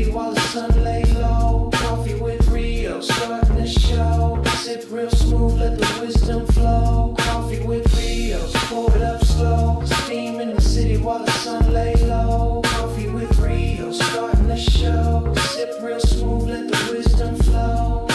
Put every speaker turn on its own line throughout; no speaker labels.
city while the sun lay low. Coffee with Rios, starting the show. Sip real smooth, let the wisdom flow. Coffee with Rios, pour it up slow. Steam in the city while the sun lay low. Coffee with Rios, starting the show. Sip real smooth, let the wisdom flow.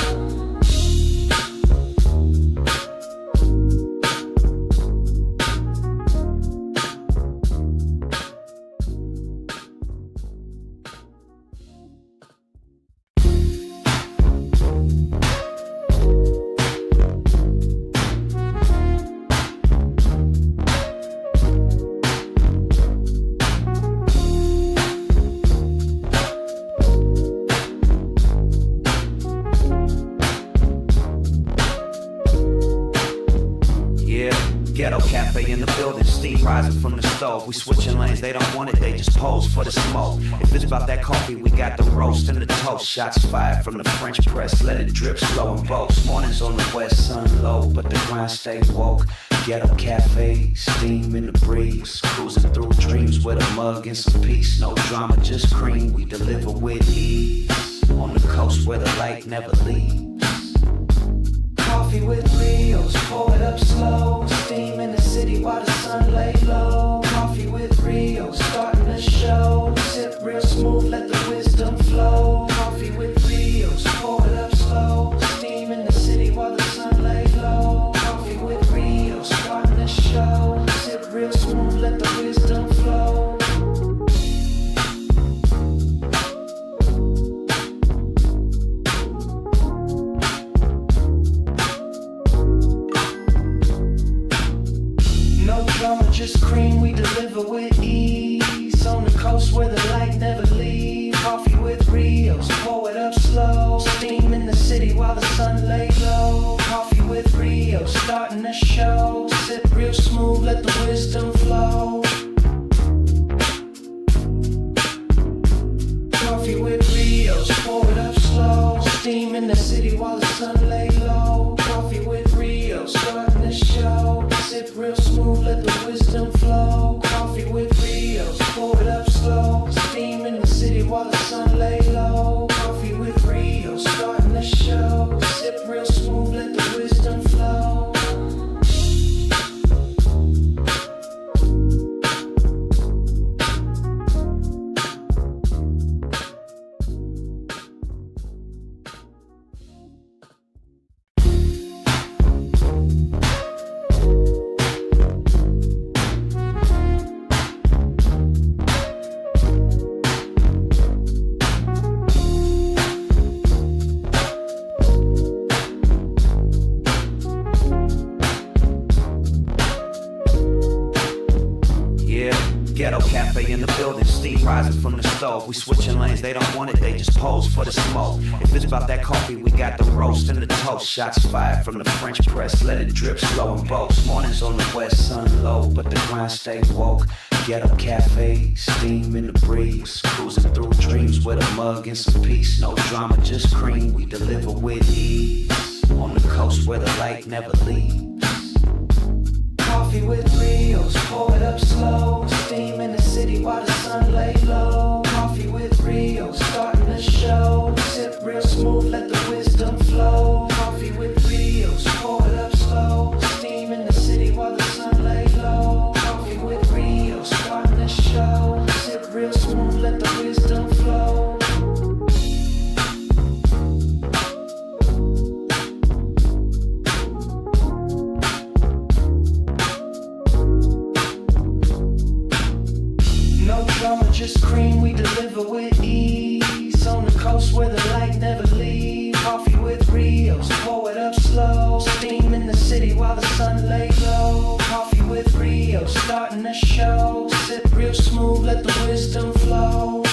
Ghetto cafe in the building, steam rising from the stove. We switching lanes, they don't want it, they just pose for the smoke. If it's about that coffee, we got the roast and the toast. Shots fired from the French press, let it drip slow and boast. Mornings on the west, sun low, but the grind stay woke. Ghetto cafe, steam in the breeze. Cruising through dreams with a mug and some peace. No drama, just cream, we deliver with ease. On the coast where the light never leaves. Coffee with Rios, pour it up slow. Steam in the city while the sun lay low. Coffee with Rios, starting the show. Sip real smooth, let the wisdom flow. Coffee with Rios, pour it up slow. Steam in the city while the sun lay low. Coffee with Rios, starting the show. Sip real smooth, let the wisdom flow. Just cream, we deliver with ease. On the coast where the light never leaves. Coffee with Rios, pour it up slow. Steam in the city while the sun lay low. Coffee with Rios, starting the show. Sip real smooth, let the wisdom flow. Coffee with Rios, pour it up slow. Steam in the city while the sun lay low. Coffee with Rios, starting the show. Sip real smooth, let the wisdom flow. Coffee with Rios, pour it up slow. Steam in the city while the sun lay low. Coffee with Rios, starting the show. Sip real smooth, let the wisdom flow. Ghetto cafe in the building, steam rising from the stove. We switching lanes, they don't want it, they just pose for the smoke. If it's about that coffee, we got the roast and the toast. Shots fired from the French press, let it drip slow and boast. Mornings on the west, sun low, but the grind stay woke. Ghetto cafe, steam in the breeze. Cruising through dreams with a mug and some peace. No drama, just cream, we deliver with ease. On the coast where the light never leaves. Coffee with Rios, pour it up slow. Steam in the city while the sun lay low. Coffee with Rios, starting the show. Sip real smooth, let the wisdom flow. Coffee with Rios, pour it up slow. Steam in the city while the sun lay low. Coffee with Rios, starting the show. Sip real smooth, let the wisdom flow. Just cream, we deliver with ease. On the coast where the light never leaves. Coffee with Rios, pour it up slow. Steam in the city while the sun lay low. Coffee with Rios, starting the show. Sip real smooth, let the wisdom flow.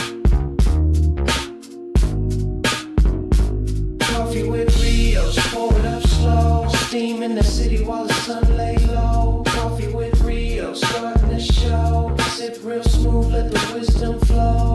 Coffee with Rios, pour it up slow. Steam in the city while the sun lay low. Coffee with Rios, starting the show. Sip real smooth, let the wisdom flow.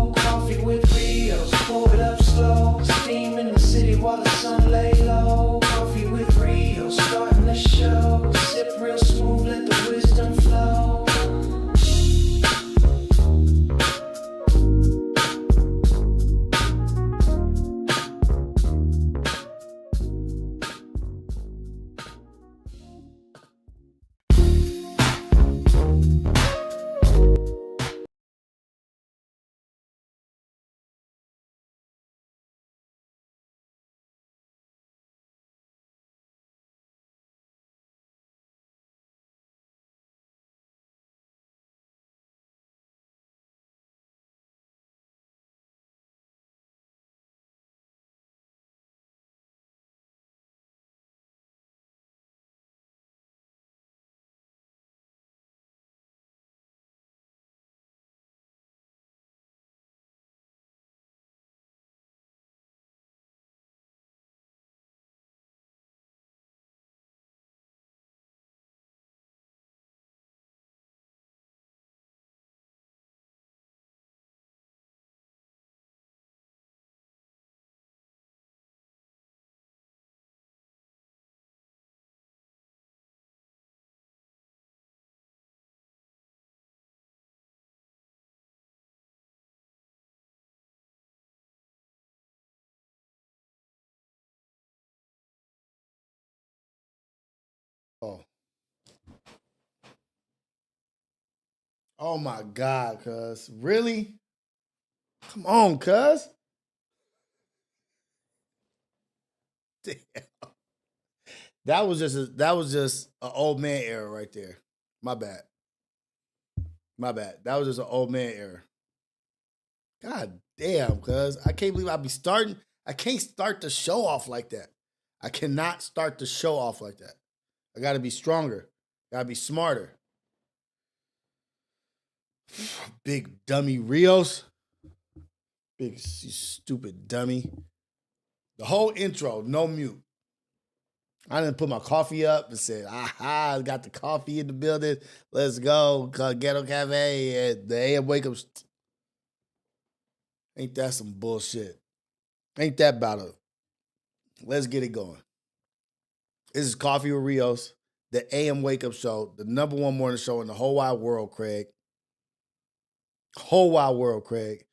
Oh my God, cuz. Really? Come on, cuz. Damn. That was just an old man error right there. My bad. My bad. That was just an old man error. God damn, cuz. I can't believe I be starting. I can't start the show off like that. I cannot start the show off like that. I gotta be stronger. Gotta be smarter. Big dummy Rios. Big stupid dummy. The whole intro, no mute. I didn't put my coffee up and said, aha, I got the coffee in the building. Let's go. Ghetto Cafe and the AM Wake Up. Ain't that some bullshit? Ain't that about it? Let's get it going. This is Coffee with Rios, the AM Wake Up Show, the number one morning show in the whole wide world, Craig. Whole wide world, Craig.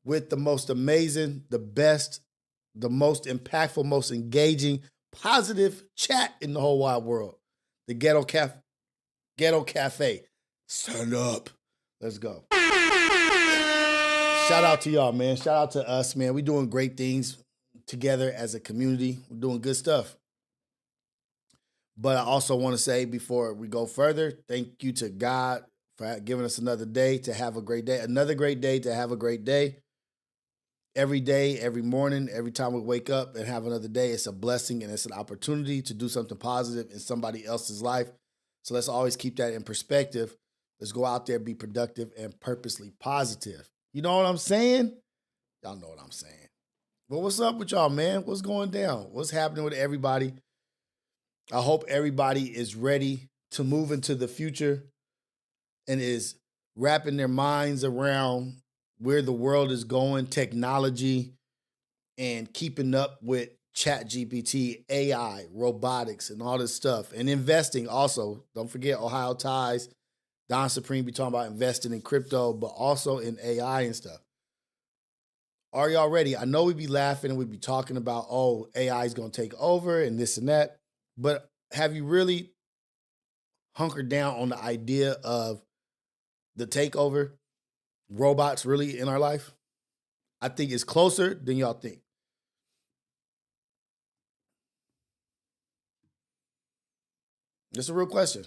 With the most amazing, the best, the most impactful, most engaging, positive chat in the whole wide world. The Ghetto Cafe. Stand up. Let's go. Shout out to y'all, man. Shout out to us, man. We doing great things together as a community. We're doing good stuff. But I also want to say before we go further, thank you to God for giving us another day to have a great day. Another great day to have a great day. Every day, every morning, every time we wake up and have another day, it's a blessing and it's an opportunity to do something positive in somebody else's life. So let's always keep that in perspective. Let's go out there, be productive and purposely positive. You know what I'm saying? Y'all know what I'm saying. But what's up with y'all, man? What's going down? What's happening with everybody? I hope everybody is ready to move into the future and is wrapping their minds around where the world is going, technology, and keeping up with ChatGPT, AI, robotics, and all this stuff. And investing also. Don't forget Ohio Ties, Don Supreme be talking about investing in crypto, but also in AI and stuff. Are y'all ready? I know we be laughing and we be talking about, oh, AI is going to take over and this and that. But have you really hunkered down on the idea of the takeover, robots really in our life? I think it's closer than y'all think. It's a real question.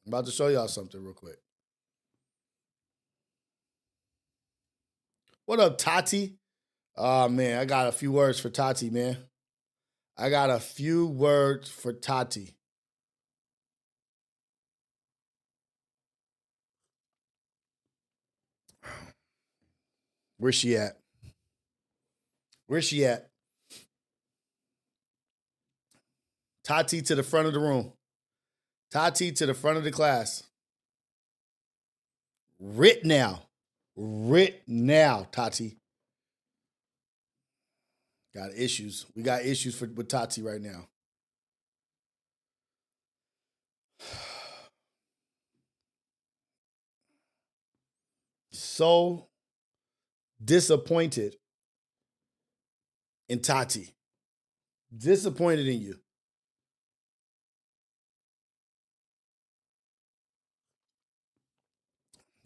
I'm about to show y'all something real quick. What up, Tati? Oh, man, I got a few words for Tati, man. I got a few words for Tati. Where's she at? Where's she at? Tati to the front of the room. Tati to the front of the class. Writ now. Writ now, Tati. Got issues. We got issues with Tati right now. So disappointed in Tati. Disappointed in you.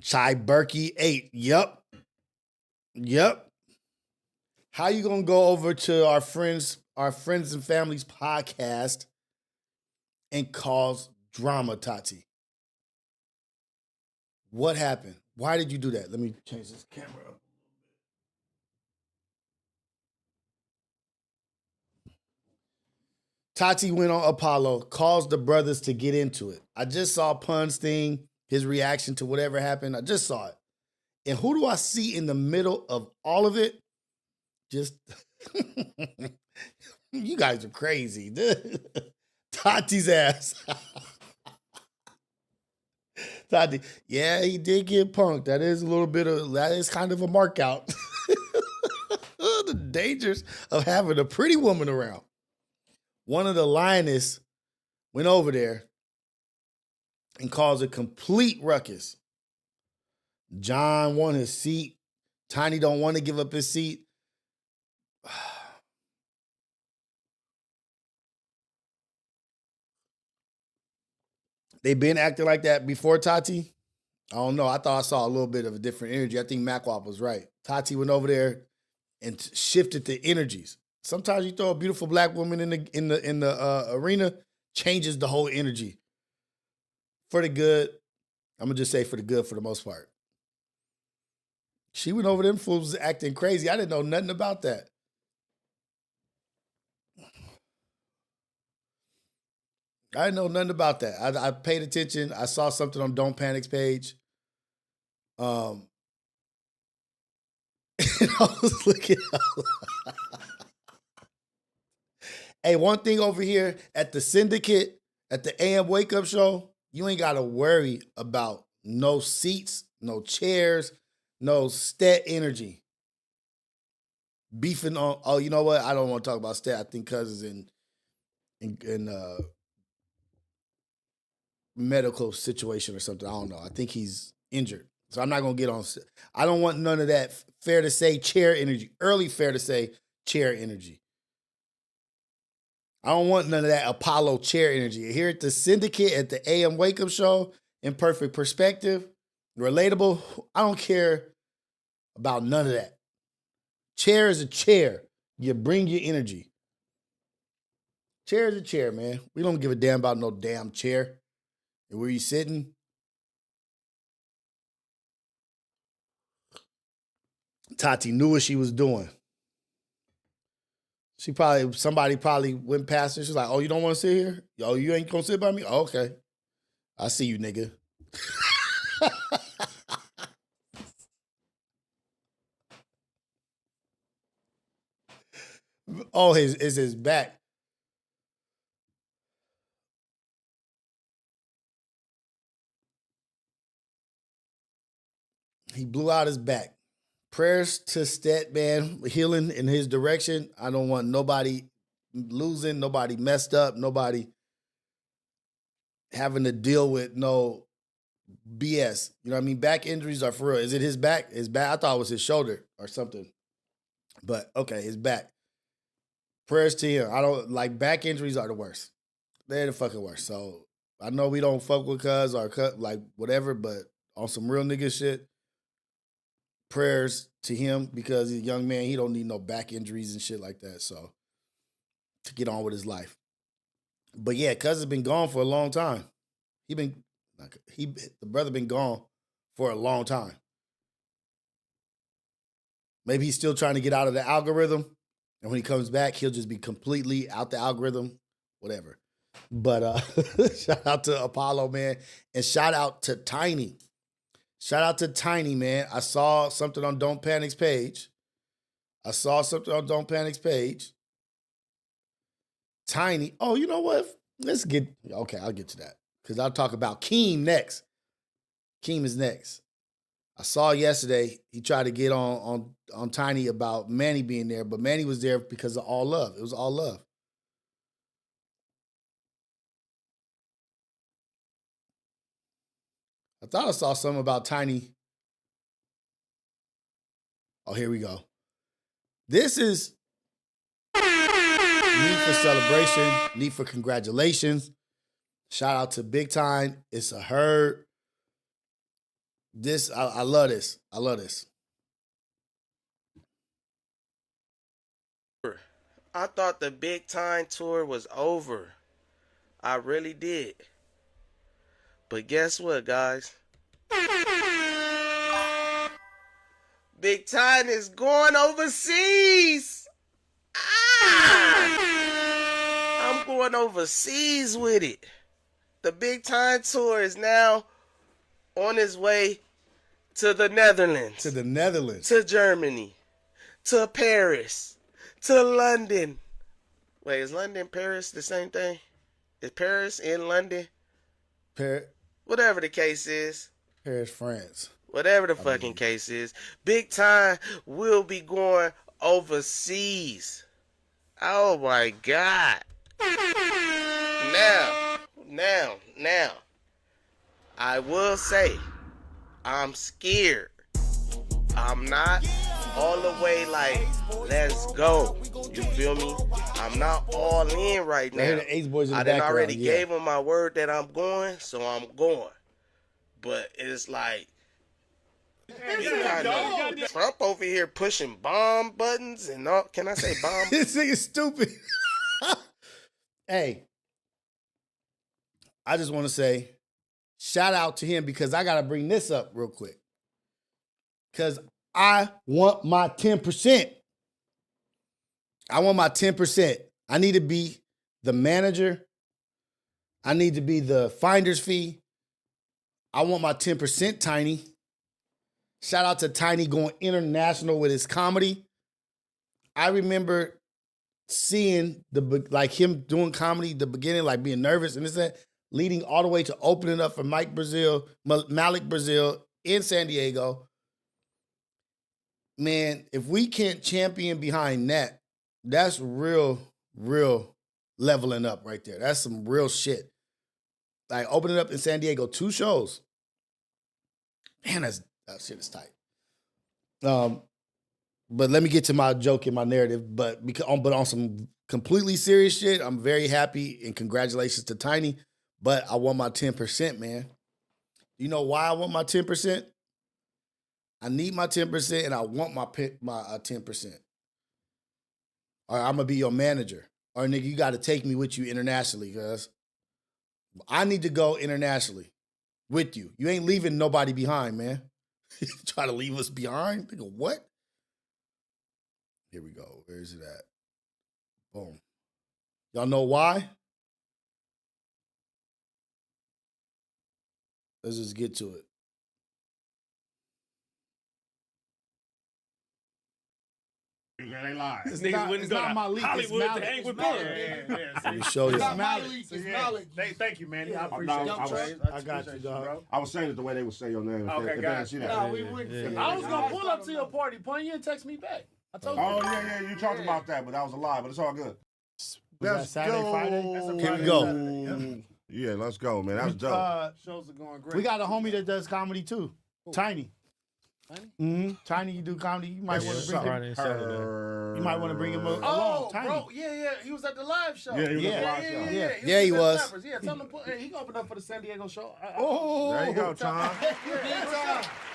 Chai Berkey 8. Yup. Yup. How you gonna go over to our friends and families podcast and cause drama, Tati? What happened? Why did you do that? Let me change this camera up. Tati went on Apollo, caused the brothers to get into it. I just saw Pun's thing, his reaction to whatever happened. I just saw it. And who do I see in the middle of all of it? Just, you guys are crazy. Tati's ass. Tati, yeah, he did get punked. That is kind of a mark out. The dangers of having a pretty woman around. One of the lioness went over there and caused a complete ruckus. John won his seat. Tiny don't want to give up his seat. They've been acting like that before, Tati. I don't know. I thought I saw a little bit of a different energy. I think Macwop was right. Tati went over there and shifted the energies. Sometimes you throw a beautiful black woman in the arena, changes the whole energy for the good. I'm gonna just say for the good for the most part. She went over them fools acting crazy. I didn't know nothing about that. I didn't know nothing about that. I paid attention. I saw something on Don't Panic's page. And I was looking up. Hey, one thing over here at the Syndicate, at the AM Wake Up Show, you ain't got to worry about no seats, no chairs, no stat energy. Beefing on, oh, you know what? I don't want to talk about stat. I think Cuz is in medical situation or something. I don't know. I think he's injured. So I'm not going to get on. I don't want none of that fair to say chair energy. Early fair to say chair energy. I don't want none of that Apollo chair energy. Here at the Syndicate, at the AM Wake Up Show, Imperfect Perspective, Relatable, I don't care about none of that. Chair is a chair. You bring your energy. Chair is a chair, man. We don't give a damn about no damn chair. And where you sitting? Tati knew what she was doing. Somebody probably went past her. She's like, oh, you don't want to sit here? Oh, you ain't gonna sit by me? Oh, okay. I see you, nigga. Oh, his back. He blew out his back. Prayers to Stat, man, healing in his direction. I don't want nobody losing, nobody messed up, nobody having to deal with no BS. You know what I mean? Back injuries are for real. Is it his back? His back? I thought it was his shoulder or something. But okay, his back. Prayers to him. I don't like back injuries are the worst. They're the fucking worst. So I know we don't fuck with cuz or like whatever, but on some real nigga shit, prayers to him because he's a young man. He don't need no back injuries and shit like that. So to get on with his life. But yeah, cuz has been gone for a long time. The brother been gone for a long time. Maybe he's still trying to get out of the algorithm. And when he comes back, he'll just be completely out the algorithm, whatever. But shout out to Apollo, man. And shout out to Tiny. Shout out to Tiny, man. I saw something on Don't Panic's page. Tiny. Oh, you know what? I'll get to that. Because I'll talk about Keem next. Keem is next. I saw yesterday, he tried to get on Tiny about Manny being there, but Manny was there because of all love. It was all love. I thought I saw something about Tiny. Oh, here we go. This is need for celebration, need for congratulations. Shout out to Big Time. It's a herd. I love this. I love this.
I thought the Big Time tour was over. I really did. But guess what, guys? Big Time is going overseas. I'm going overseas with it. The Big Time tour is now on its way to the Netherlands.
To
Germany. To Paris. To London. Wait, is London, Paris the same thing? Is Paris in London? Whatever the case is.
Paris, France.
Whatever the fucking case is. Big Time will be going overseas. Oh my God. Now. I will say, I'm scared. I'm not all the way like, let's go. You feel me? I'm not all in right now.
The Ace Boys in the
I done
background,
already gave them my word that I'm going, so I'm going. but it's like Trump over here pushing bomb buttons and all. Can I say bomb?
This thing is stupid. Hey, I just want to say shout out to him because I got to bring this up real quick. Because I want my 10%. I want my 10%. I need to be the manager. I need to be the finder's fee. I want my 10%, Tiny. Shout out to Tiny going international with his comedy. I remember seeing him doing comedy the beginning, like being nervous and this and that, leading all the way to opening up for Malik Brazil in San Diego. Man, if we can't champion behind that, that's real leveling up right there. That's some real shit. Like opening up in San Diego, 2 shows. Man, that shit is tight. But let me get to my joke and my narrative. But on some completely serious shit, I'm very happy and congratulations to Tiny. But I want my 10%, man. You know why I want my 10%? I need my 10% and I want my 10%. Or I'm gonna be your manager. Or nigga, you got to take me with you internationally, cuz I need to go internationally with you. You ain't leaving nobody behind, man. You try to leave us behind? Nigga, what? Here we go. Where is it at? Boom. Y'all know why? Let's just get to it.
They lie.
This niggas wouldn't go to Hollywood to hang with Malik.
Let me show you.
Thank you, man. I
I got you, dog.
I was saying it the way they would say your name.
Okay, guys.
I
I was gonna pull up to your party, point you and text me back. I told you.
Oh yeah, you talked about that, but that was a lie. But it's all good.
Let's Saturday,
go.
Friday. Here we go.
Yeah, let's go, man. That's dope.
Shows are going great.
We got a homie that does comedy too. Tiny. Tiny, you do comedy. You might want to bring him. You might want to bring him along.
Oh,
Tiny.
bro, yeah. He was at the live show.
Yeah, he was at the live show.
Yeah, he was.
Flappers. Yeah, tell him he can open up for the San Diego show.
There you go, Tom.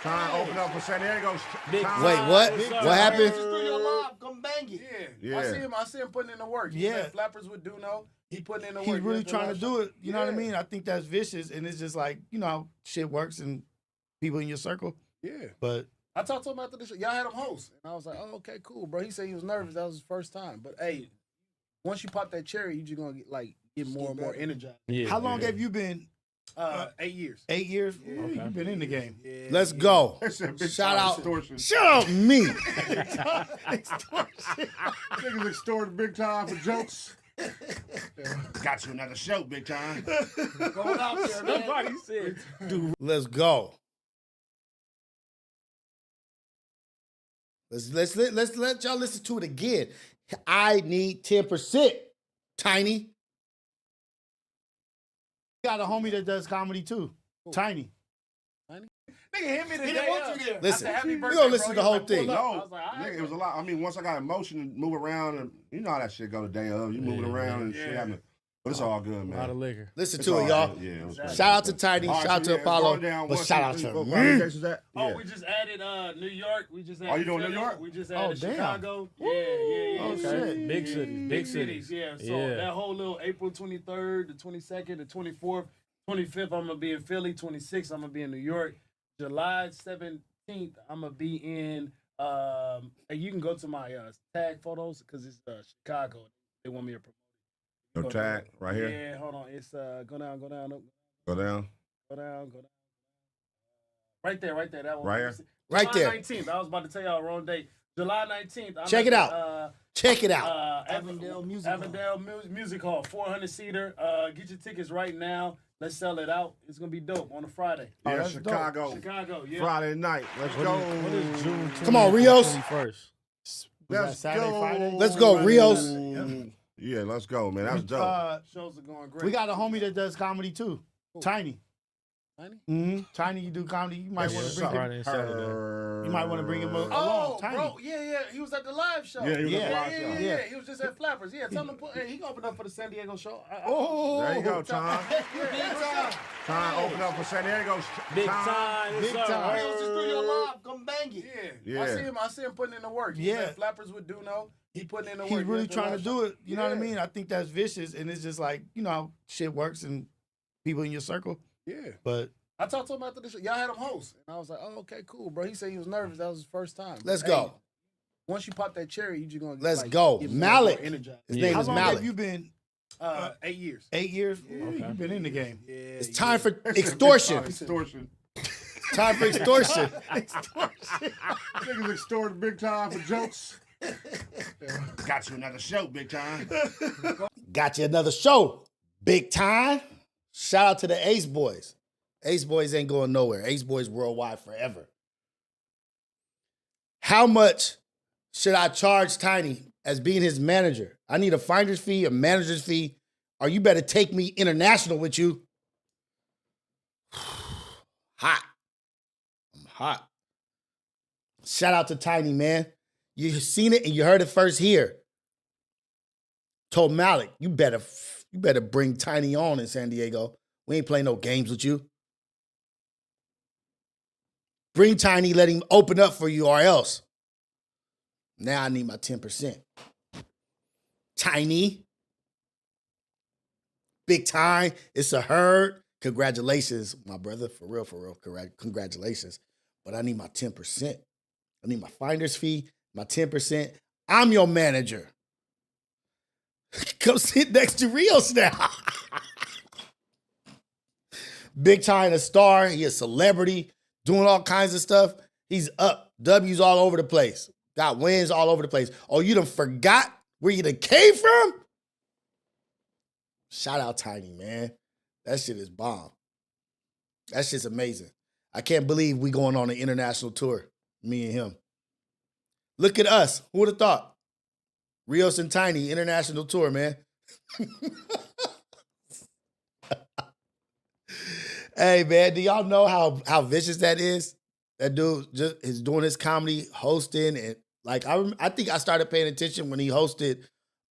Tom, open up for San Diego.
Wait, what? What happened?
Just through your live, come bang it.
Yeah.
I see him putting in the work.
Yeah.
Flappers with Duno. He putting in the work.
He's really trying to do it. You know what I mean? I think that's vicious, and it's just like, you know, how shit works and people in your circle.
Yeah.
But
I talked to him after the show. Y'all had him host. And I was like, oh, okay, cool, bro. He said he was nervous. That was his first time. But, hey, once you pop that cherry, you just going to get more and more energized.
Yeah, how long have you been?
8 years.
8 years?
Yeah.
Ooh, you've been in the game.
Yeah.
Let's go. Shout out.
Extortion.
Shout out me.
Niggas extorting big time for jokes. Got you another show, big time.
Going out there, man.
Nobody said.
Let's go. Let's let y'all listen to it again. I need 10%. Tiny. Got a homie that does comedy too. Tiny.
Nigga hit me the day of.
Listen,
Happy
we
birthday,
gonna listen to
bro.
the whole
He's like,
thing.
pull up. I
No,
was like, all right,
nigga, it was a lot. I mean, once I got emotion and move around, and you know how that shit go the day of. You moving around and shit happening. But it's all good, man.
A lot of liquor.
Listen
It's
to
all
it, y'all.
good. Yeah, it was good.
Shout out to Tiny.
All right,
Shout out
so
to
yeah,
Apollo.
going down,
But
one,
shout
two,
out
three,
to
four,
me.
five, six, is that?
Oh,
Yeah.
we just added New York. We just added
Oh, you doing
Philly.
New York?
We just added
damn.
Chicago. Yeah.
Oh,
So
shit.
Big cities.
big cities. Yeah. So that whole little April 23rd, the 22nd, the 24th, 25th, I'm gonna be in Philly. 26th, I'm gonna be in New York. July 17th, I'm gonna be in. You can go to my tag photos because it's Chicago. They want me to promote.
No tag right here.
Yeah, hold on. It's go down.
Go down.
Go down. Right there. That one.
Right here?
Right there.
July 19th. I was about to tell y'all wrong date. July 19th. I'm
Check
at
it out. Check it out.
Avondale Music Hall, 400-seater. Get your tickets right now. Let's sell it out. It's gonna be dope on a Friday.
Yeah,
that's
Chicago.
Chicago, yeah.
Friday night. Let's go.
What is June 20th?
Come on, Rios.
21st.
Let's
Saturday,
go.
Friday? Let's go, Rios.
Yeah, let's go, man. That's dope.
Shows are going great.
We got a homie that does comedy too. Tiny. Tiny, you do comedy. You might want to bring him.
Friday and Saturday.
You might want to bring him along.
Oh,
Tiny.
bro, yeah, he was at the live show.
Yeah, he was at the live show.
Yeah, he was just at Flappers. Yeah, tell him he can open up for the San Diego show.
There you go, Tom.
Big time.
Tom, open up for San Diego.
Big time.
Big time.
He was just through your live. Come bang it.
Yeah.
I see him putting in the work. He's at Flappers with Duno. He putting in the work.
He's really trying to do it. You know what I mean? I think that's vicious, and it's just like, you know, how shit works and people in your circle.
Yeah.
But
I talked to him after the show. Y'all had him host. And I was like, oh, okay, cool, bro. He said he was nervous. That was his first time.
Let's go.
Once you pop that cherry, you just gonna
Let's go.
get
Malik.
more energized.
His name
How
is
long
Malik.
have
You been
8 years.
8 years?
Yeah.
Ooh, you've been in the game.
Yeah,
It's time for extortion.
Extortion.
Time for extortion.
Niggas extorting big time for jokes. Got you another show, big time.
Got you another show. Big time. Shout out to the Ace Boys. Ace Boys ain't going nowhere. Ace Boys worldwide forever. How much should I charge Tiny as being his manager? I need a finder's fee, a manager's fee, or you better take me international with you. Hot. I'm hot. Shout out to Tiny, man. You seen it and you heard it first here. Told Malik, you better bring Tiny on in San Diego. We ain't playing no games with you. Bring Tiny, let him open up for you or else. Now I need my 10%. Tiny. Big time. It's a herd. Congratulations, my brother. For real. Congratulations. But I need my 10%. I need my finder's fee, my 10%. I'm your manager. Come sit next to Rios now. Big time, a star. He a celebrity, doing all kinds of stuff. He's up. W's all over the place. Got wins all over the place. Oh, you done forgot where you done came from? Shout out Tiny, man. That shit is bomb. That shit's amazing. I can't believe we going on an international tour, me and him. Look at us. Who would have thought? Rios and Tiny, international tour, man. Hey, man, do y'all know how vicious that is? That dude just is doing his comedy, hosting, and like I think I started paying attention when he hosted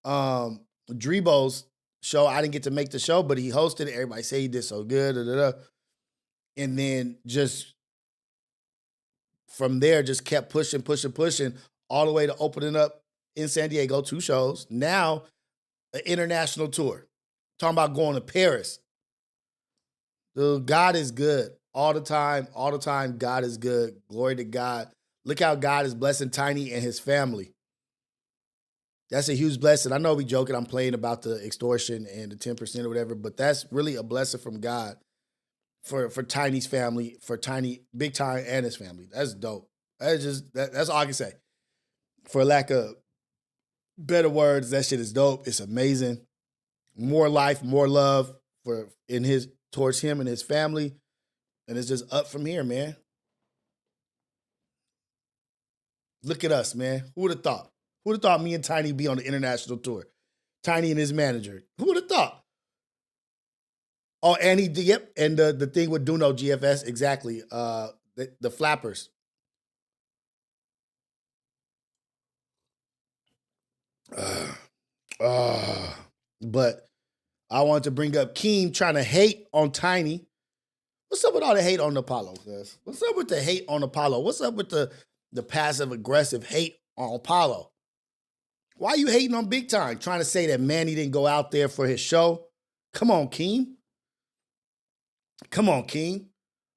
Drebo's show. I didn't get to make the show, but he hosted it. Everybody say he did so good, and then just from there, just kept pushing, all the way to opening up in San Diego, 2 shows. Now, an international tour. Talking about going to Paris. Dude, God is good. All the time, God is good. Glory to God. Look how God is blessing Tiny and his family. That's a huge blessing. I know we joking, I'm playing about the extortion and the 10% or whatever, but that's really a blessing from God for Tiny's family, for Tiny, Big Time and his family. That's dope. That's all I can say. For lack of better words, that shit is dope. It's amazing. More life, more love towards him and his family. And it's just up from here, man. Look at us, man. Who would have thought? Who would have thought me and Tiny be on the international tour? Tiny and his manager. Who would have thought? Oh, and he did, yep. And the thing with Duno GFS, exactly. The flappers. But I wanted to bring up Keem trying to hate on Tiny. What's up with all the hate on Apollo, guys? What's up with the hate on Apollo? What's up with the passive-aggressive hate on Apollo? Why are you hating on Big Time? Trying to say that Manny didn't go out there for his show? Come on, Keem.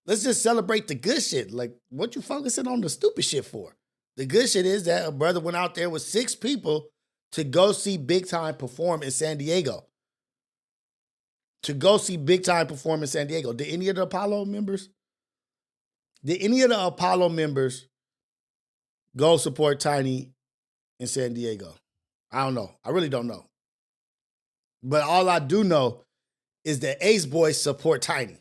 Let's just celebrate the good shit. Like, what you focusing on the stupid shit for? The good shit is that a brother went out there with 6 people to go see Big Time perform in San Diego. Did any of the Apollo members? Go support Tiny in San Diego? I don't know. I really don't know. But all I do know is that Ace Boys support Tiny.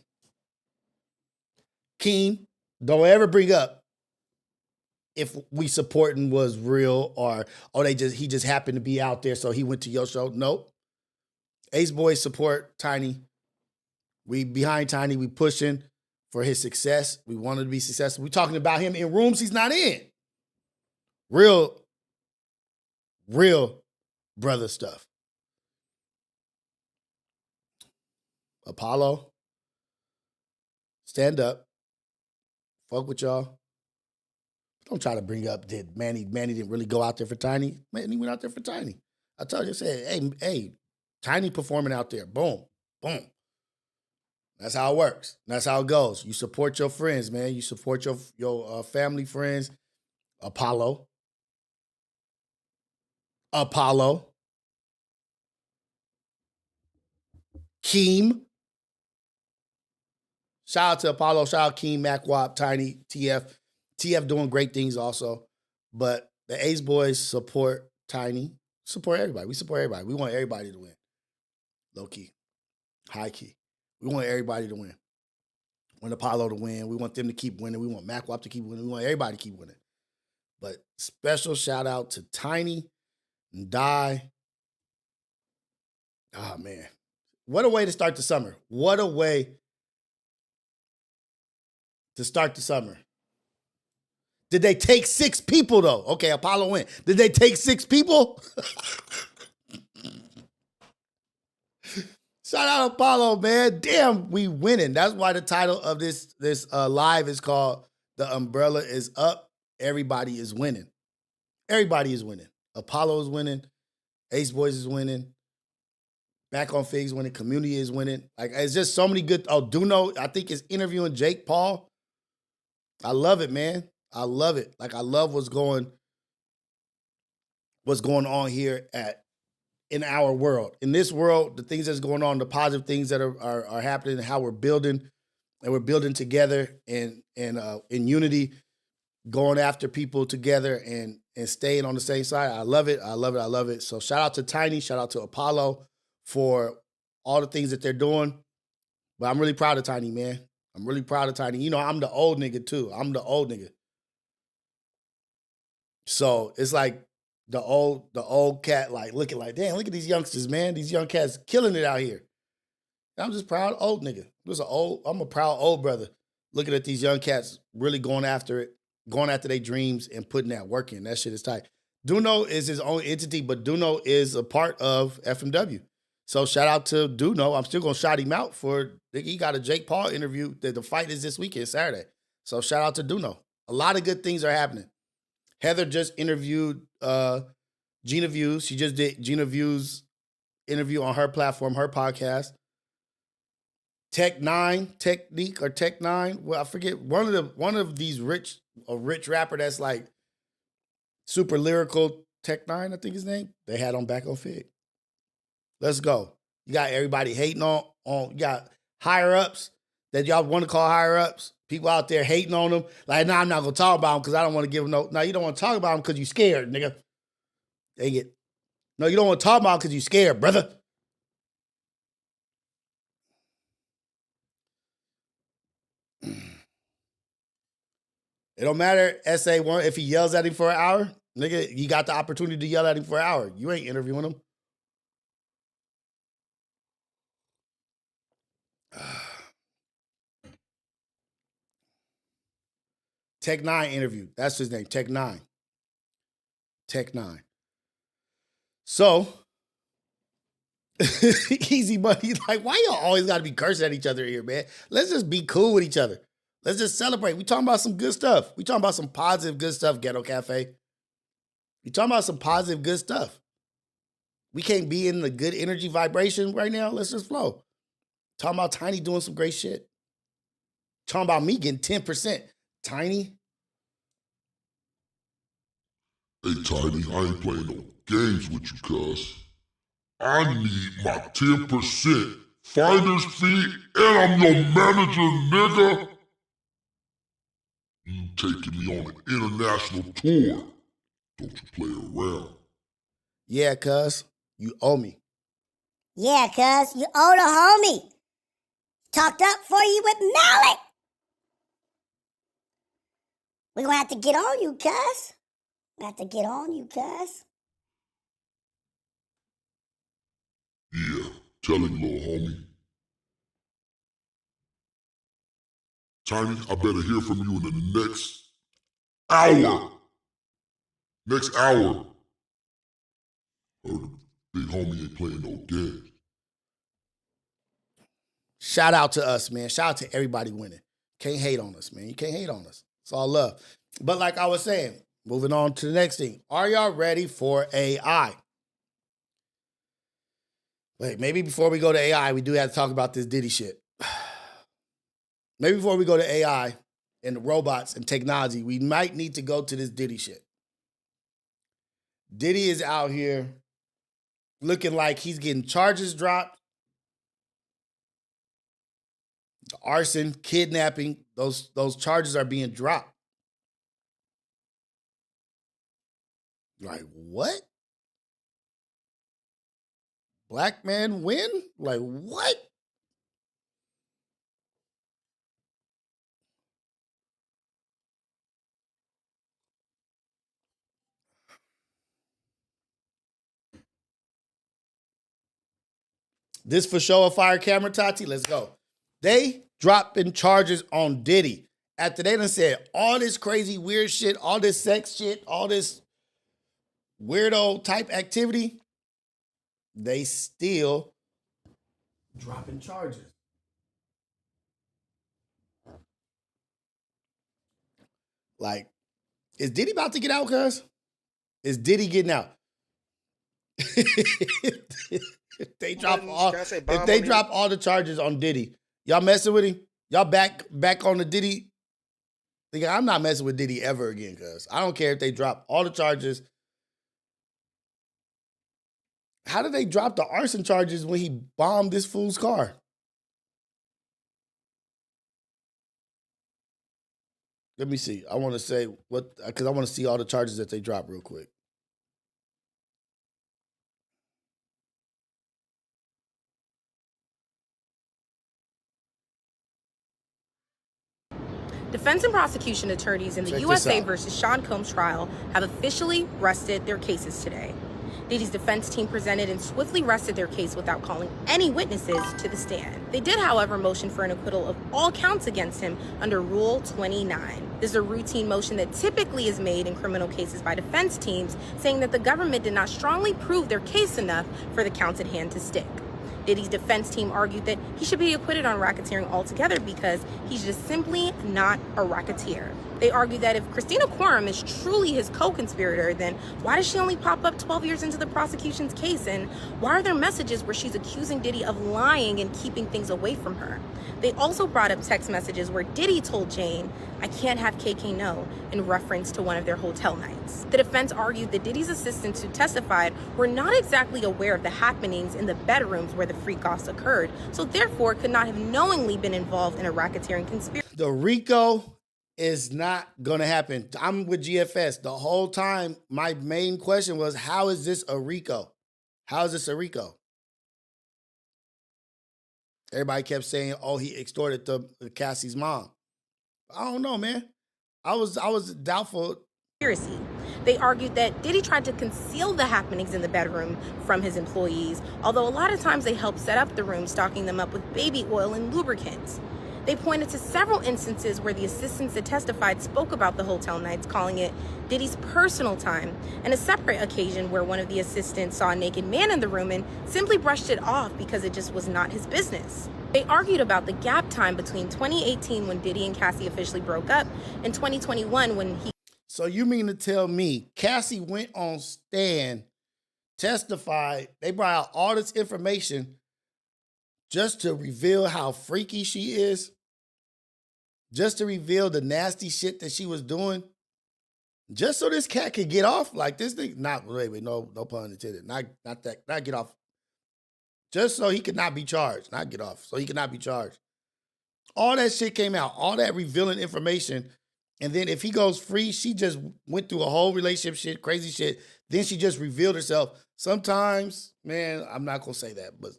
Keem, don't ever bring up if we supporting was real or he just happened to be out there so he went to your show. Nope. Ace Boys support Tiny. We behind Tiny. We pushing. for his success. We want him to be successful. We're talking about him in rooms he's not in. Real brother stuff. Apollo, stand up. Fuck with y'all. Don't try to bring up that Manny didn't really go out there for Tiny. Manny went out there for Tiny. I told you, I said, hey, Tiny performing out there. Boom, boom. That's how it works. That's how it goes. You support your friends, man. You support your family, friends. Apollo. Keem. Shout out to Apollo. Shout out Keem, Mac Wop, Tiny, TF. TF doing great things also. But the Ace Boys support Tiny. Support everybody. We support everybody. We want everybody to win. Low key. High key. We want everybody to win. We want Apollo to win. We want them to keep winning. We want Mac Wop to keep winning. We want everybody to keep winning. But special shout out to Tiny and Die. Oh, man. What a way to start the summer. What a way to start the summer. Did they take 6 people, though? Okay, Apollo win. Did they take 6 people? Shout out Apollo, man. Damn, we winning. That's why the title of this live is called The Umbrella is Up. Everybody is winning. Everybody is winning. Apollo is winning. Ace Boys is winning. Back on Figs winning. Community is winning. Like, it's just so many good. Oh, Duno, I think, is interviewing Jake Paul. I love it, man. I love it. Like, I love what's going on here in our world. In this world, the things that's going on, the positive things that are happening, how we're building, and we're building together and in unity, going after people together and staying on the same side. I love it. I love it. I love it. So shout out to Tiny, shout out to Apollo for all the things that they're doing. But I'm really proud of Tiny, man. I'm really proud of Tiny. You know, I'm the old nigga too. I'm the old nigga. So it's like the old cat, like looking like, damn, look at these youngsters, man. These young cats killing it out here. And I'm just proud old nigga. I'm a proud old brother looking at these young cats really going after it, going after their dreams and putting that work in. That shit is tight. Duno is his own entity, but Duno is a part of FMW. So shout out to Duno. I'm still going to shout him out he got a Jake Paul interview. The fight is this weekend, Saturday. So shout out to Duno. A lot of good things are happening. Heather just interviewed Gina Views. She just did Gina Views' interview on her platform, her podcast. Tech9. Well, I forget one of these rich rapper that's like super lyrical. Tech9, I think his name. They had on Back on Fig. Let's go. You got everybody hating on you got higher ups that y'all want to call higher ups. People out there hating on them. Like, nah, I'm not going to talk about them because I don't want to give them no. No, you don't want to talk about them because you scared, nigga. Dang it. No, you don't want to talk about them because you scared, brother. It don't matter, SA1, if he yells at him for an hour, nigga, you got the opportunity to yell at him for an hour. You ain't interviewing him. Tech9 interview. That's his name, Tech9. So, easy money. Like, why y'all always got to be cursing at each other here, man? Let's just be cool with each other. Let's just celebrate. We talking about some good stuff. We talking about some positive, good stuff, Ghetto Cafe. We talking about some positive, good stuff. We can't be in the good energy vibration right now. Let's just flow. Talking about Tiny doing some great shit. Talking about me getting 10%. Tiny.
Hey, Tiny, I ain't playing no games with you, cuz. I need my 10% finder's fee, and I'm your manager, nigga. You taking me on an international tour. Don't you play around.
Yeah, cuz. You owe me.
Yeah, cuz. You owe the homie. Talked up for you with Malik. We're gonna have to get on you, cuz.
Yeah, tell him, little homie. Tiny, I better hear from you in the next hour. Next hour. Or the big homie ain't playing no games.
Shout out to us, man. Shout out to everybody winning. Can't hate on us, man. You can't hate on us. It's all love. But like I was saying, moving on to the next thing. Are y'all ready for AI? Wait, maybe before we go to AI, we do have to talk about this Diddy shit. Maybe before we go to AI and the robots and technology, we might need to go to this Diddy shit. Diddy is out here looking like he's getting charges dropped. Arson, kidnapping, those charges are being dropped. Like, what? Black man win? Like, what? This for show a fire camera, Tati? Let's go. They dropping charges on Diddy after they done said all this crazy weird shit, all this sex shit, all this weirdo type activity. They still dropping charges. Like, is Diddy about to get out, cuz? Is Diddy getting out? If they drop all the charges on Diddy, y'all messing with him? Y'all back on the Diddy? I'm not messing with Diddy ever again, cuz. I don't care if they drop all the charges. How did they drop the arson charges when he bombed this fool's car? Let me see. I want to say what, because I want to see all the charges that they dropped real quick.
Defense and prosecution attorneys in the USA versus Sean Combs trial have officially rested their cases today. Diddy's defense team presented and swiftly rested their case without calling any witnesses to the stand. They did, however, motion for an acquittal of all counts against him under Rule 29. This is a routine motion that typically is made in criminal cases by defense teams, saying that the government did not strongly prove their case enough for the counts at hand to stick. Diddy's defense team argued that he should be acquitted on racketeering altogether because he's just simply not a racketeer. They argued that if Christina Quorum is truly his co-conspirator, then why does she only pop up 12 years into the prosecution's case? And why are there messages where she's accusing Diddy of lying and keeping things away from her? They also brought up text messages where Diddy told Jane, "I can't have KK know," in reference to one of their hotel nights. The defense argued that Diddy's assistants who testified were not exactly aware of the happenings in the bedrooms where the freak-offs occurred, so therefore could not have knowingly been involved in a racketeering conspiracy.
The RICO is not going to happen. I'm with GFS. The whole time, my main question was, how is this a RICO? How is this a RICO? Everybody kept saying, oh, he extorted Cassie's mom. I don't know, man. I was doubtful.
They argued that Diddy tried to conceal the happenings in the bedroom from his employees, although a lot of times they helped set up the room, stocking them up with baby oil and lubricants. They pointed to several instances where the assistants that testified spoke about the hotel nights, calling it Diddy's personal time, and a separate occasion where one of the assistants saw a naked man in the room and simply brushed it off because it just was not his business. They argued about the gap time between 2018 when Diddy and Cassie officially broke up and 2021 when he...
So you mean to tell me Cassie went on stand, testified, they brought out all this information just to reveal how freaky she is, just to reveal the nasty shit that she was doing, just so this cat could get off? Like, this thing, no pun intended, not get off, just so he could not be charged, not get off, so he could not be charged. All that shit came out, all that revealing information, and then if he goes free, she just went through a whole relationship shit, crazy shit, then she just revealed herself. Sometimes, man, I'm not gonna say that, but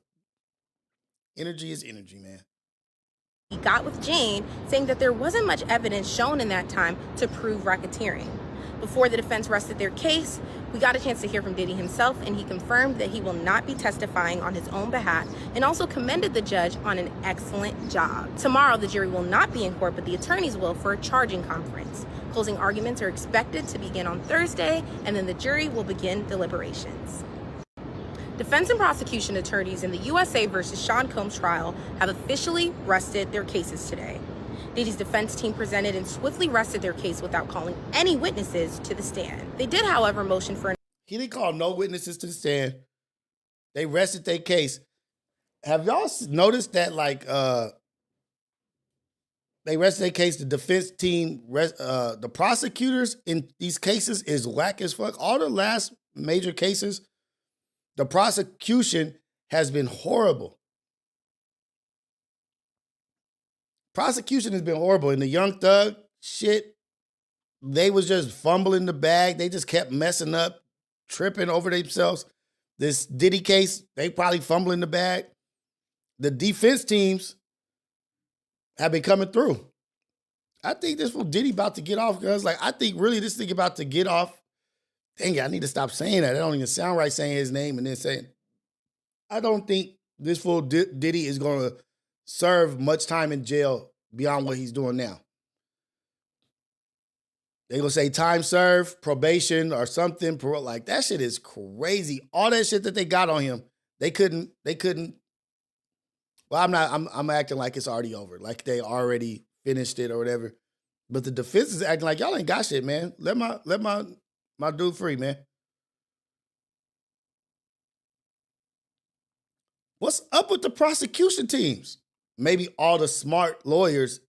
energy is energy, man.
He got with Jane, saying that there wasn't much evidence shown in that time to prove racketeering. Before the defense rested their case, we got a chance to hear from Diddy himself, and he confirmed that he will not be testifying on his own behalf and also commended the judge on an excellent job. Tomorrow, the jury will not be in court, but the attorneys will for a charging conference. Closing arguments are expected to begin on Thursday, and then the jury will begin deliberations. Defense and prosecution attorneys in the USA versus Sean Combs trial have officially rested their cases today. Diddy's defense team presented and swiftly rested their case without calling any witnesses to the stand. They did, however, motion for an...
He didn't call no witnesses to the stand. They rested their case. Have y'all noticed that, like, they rested their case, the defense team, the prosecutors in these cases is whack as fuck. All the last major cases, the prosecution has been horrible. Prosecution has been horrible. In the Young Thug shit, they was just fumbling the bag. They just kept messing up, tripping over themselves. This Diddy case, they probably fumbling the bag. The defense teams have been coming through. I think this fool Diddy about to get off, because I think really this thing about to get off. Dang it, I need to stop saying that. It don't even sound right saying his name and then saying, I don't think this fool Diddy is going to serve much time in jail beyond what he's doing now. They're going to say time served, probation or something. Like, that shit is crazy. All that shit that they got on him, they couldn't. Well, I'm acting like it's already over. Like they already finished it or whatever. But the defense is acting like y'all ain't got shit, man. Let my dude free, man. What's up with the prosecution teams? Maybe all the smart lawyers,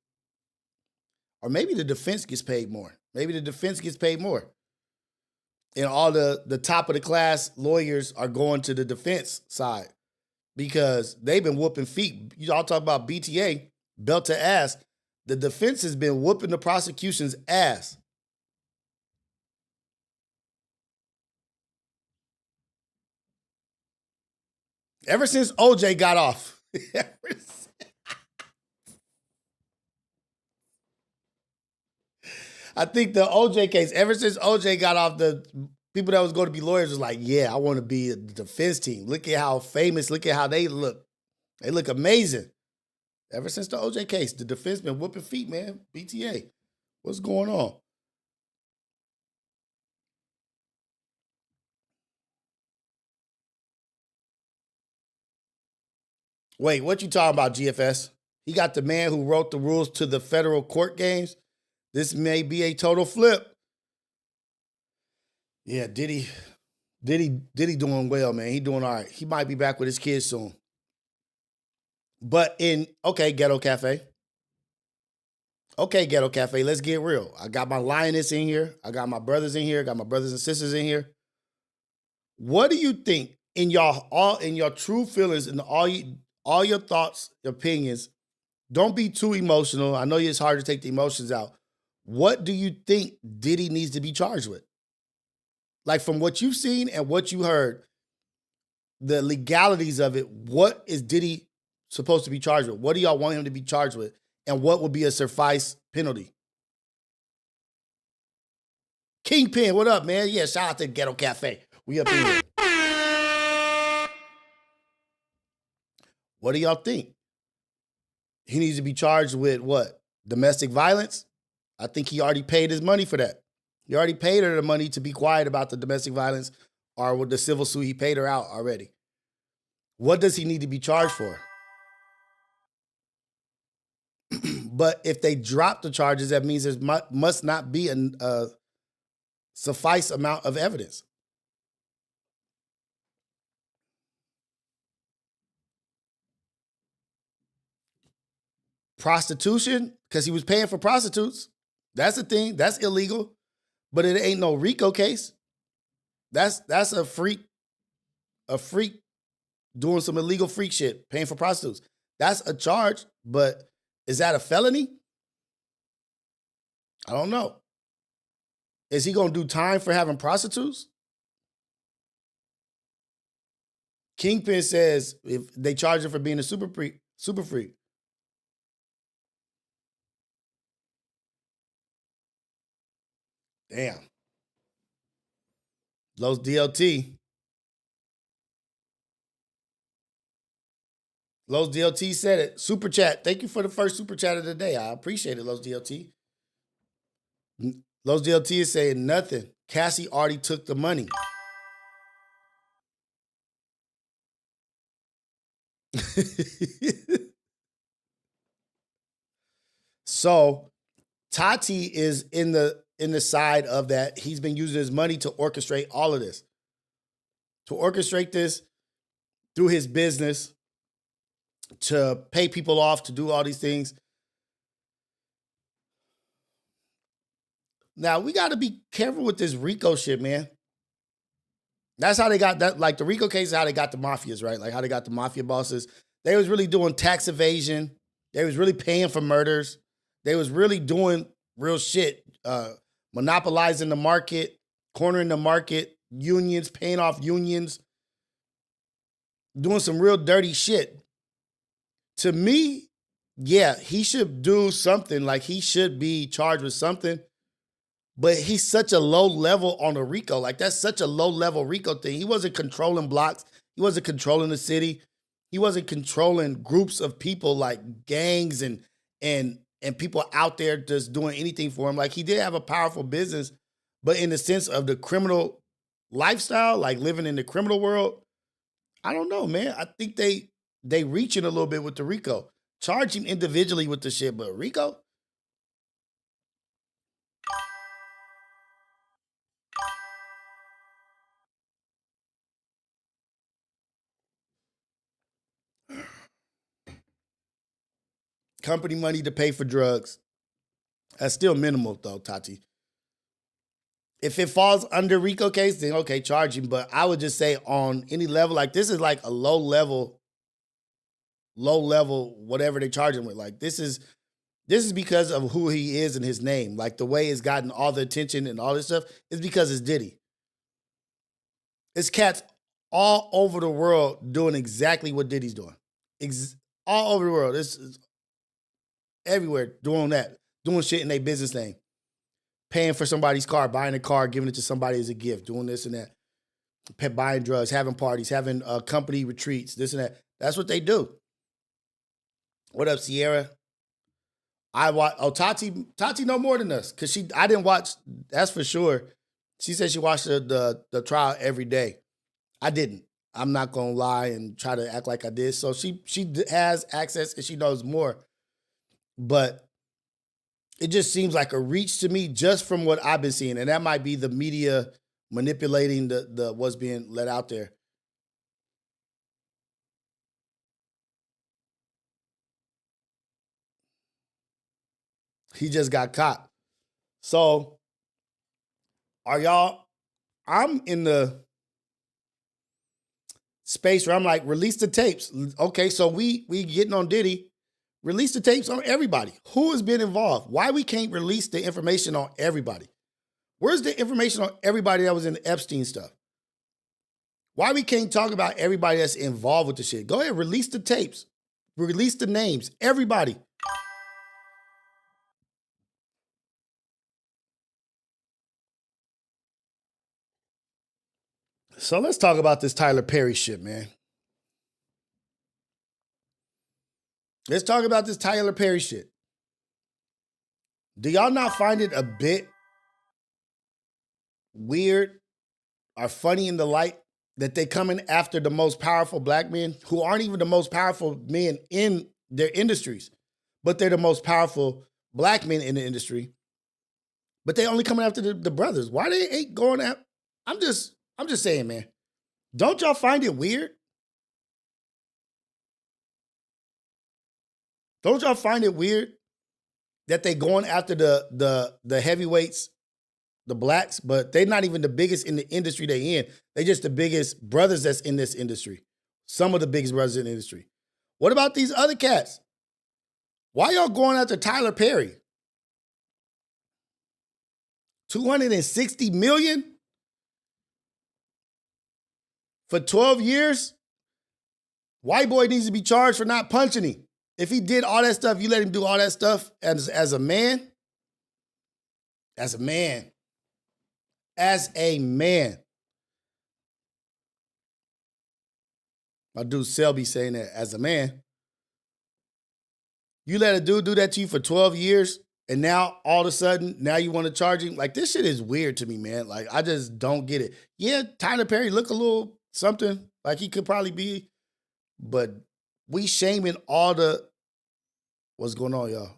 or maybe the defense gets paid more. Maybe the defense gets paid more. And all the top of the class lawyers are going to the defense side because they've been whooping feet. Y'all talk about BTA, belt to ass. The defense has been whooping the prosecution's ass. Ever since OJ got off. I think the OJ case, ever since OJ got off, the people that was going to be lawyers was like, yeah, I want to be the defense team. Look at how famous, look at how they look. They look amazing. Ever since the OJ case, the defense been whooping feet, man. BTA. What's going on? Wait, what you talking about, GFS? He got the man who wrote the rules to the federal court games. This may be a total flip. Yeah, Diddy doing well, man. He doing all right. He might be back with his kids soon. But Ghetto Cafe. Okay, Ghetto Cafe, let's get real. I got my lioness in here. I got my brothers in here. I got my brothers and sisters in here. What do you think in your true feelings and all your thoughts, opinions? Don't be too emotional. I know it's hard to take the emotions out. What do you think Diddy needs to be charged with? Like, from what you've seen and what you heard, the legalities of it, what is Diddy supposed to be charged with? What do y'all want him to be charged with? And what would be a suffice penalty? Kingpin, what up, man? Yeah, shout out to Ghetto Cafe. We up in here. What do y'all think? He needs to be charged with what? Domestic violence? I think he already paid his money for that. He already paid her the money to be quiet about the domestic violence, or with the civil suit, he paid her out already. What does he need to be charged for? But if they drop the charges, that means there must not be a suffice amount of evidence. Prostitution, because he was paying for prostitutes. That's the thing. That's illegal. But it ain't no RICO case. That's a freak doing some illegal freak shit, paying for prostitutes. That's a charge, but is that a felony? I don't know. Is he going to do time for having prostitutes? Kingpin says if they charge him for being a super freak. Damn. Los DLT. Los DLT said it. Super chat. Thank you for the first super chat of the day. I appreciate it, Los DLT. Los DLT is saying nothing. Cassie already took the money. So Tati is in the side of that. He's been using his money to orchestrate all of this. To orchestrate this through his business, to pay people off, to do all these things. Now, we got to be careful with this RICO shit, man. That's how they got that. Like the RICO case is how they got the mafias, right? Like how they got the mafia bosses. They was really doing tax evasion. They was really paying for murders. They was really doing real shit. Monopolizing the market, cornering the market, unions, paying off unions. Doing some real dirty shit. To me, yeah, he should do something. Like he should be charged with something. But he's such a low level on the RICO. Like that's such a low level RICO thing. He wasn't controlling blocks. He wasn't controlling the city. He wasn't controlling groups of people like gangs and people out there just doing anything for him. Like he did have a powerful business, but in the sense of the criminal lifestyle, like living in the criminal world, I don't know, man. I think they reaching a little bit with the RICO. Charge him individually with the shit, but RICO? Company money to pay for drugs. That's still minimal though, Tati. If it falls under RICO case, then okay, charge him. But I would just say on any level, like this is like a low level, whatever they charge him with. Like this is because of who he is and his name. Like the way it's gotten all the attention and all this stuff is because it's Diddy. It's cats all over the world doing exactly what Diddy's doing. All over the world. It's everywhere doing that. Doing shit in their business name. Paying for somebody's car, buying a car, giving it to somebody as a gift, doing this and that. Buying drugs, having parties, having company retreats, this and that. That's what they do. What up, Sierra? Tati know more than us. Cause I didn't watch, that's for sure. She said she watched the trial every day. I didn't. I'm not gonna lie and try to act like I did. So she has access and she knows more. But it just seems like a reach to me just from what I've been seeing. And that might be the media manipulating the what's being let out there. He just got caught. So I'm in the space where I'm like, release the tapes. Okay, so we getting on Diddy. Release the tapes on everybody. Who has been involved? Why we can't release the information on everybody? Where's the information on everybody that was in the Epstein stuff? Why we can't talk about everybody that's involved with the shit? Go ahead, release the tapes. Release the names. Everybody. So let's talk about this Tyler Perry shit, man. Let's talk about this Tyler Perry shit. Do y'all not find it a bit weird or funny in the light that they coming after the most powerful black men who aren't even the most powerful men in their industries, but they're the most powerful black men in the industry, but they only coming after the brothers? Why they ain't going after? I'm just saying, man. Don't y'all find it weird? Don't y'all find it weird that they going after the heavyweights, the blacks, but they're not even the biggest in the industry they in. They just the biggest brothers that's in this industry. Some of the biggest brothers in the industry. What about these other cats? Why y'all going after Tyler Perry? 260 million for 12 years? White boy needs to be charged for not punching him. If he did all that stuff, you let him do all that stuff as a man? As a man. As a man. My dude Selby saying that as a man. You let a dude do that to you for 12 years, and now all of a sudden, now you want to charge him? Like, this shit is weird to me, man. Like, I just don't get it. Yeah, Tyler Perry look a little something like he could probably be, but we shaming all the... What's going on, y'all?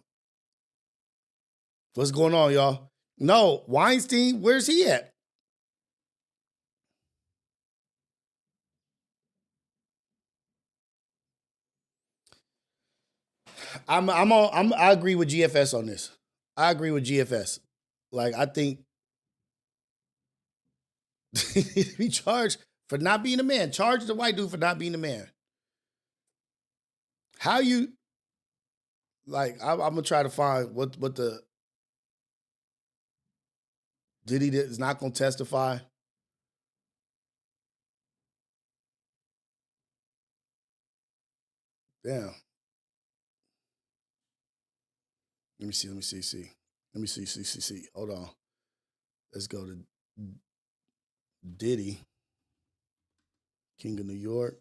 What's going on, y'all? No, Weinstein, where's he at? I agree with GFS on this. I agree with GFS. Like, I think we charge for not being a man. Charge the white dude for not being a man. How you like? I'm gonna try to find what the Diddy is not gonna testify. Damn. Let me see. Hold on. Let's go to Diddy, King of New York.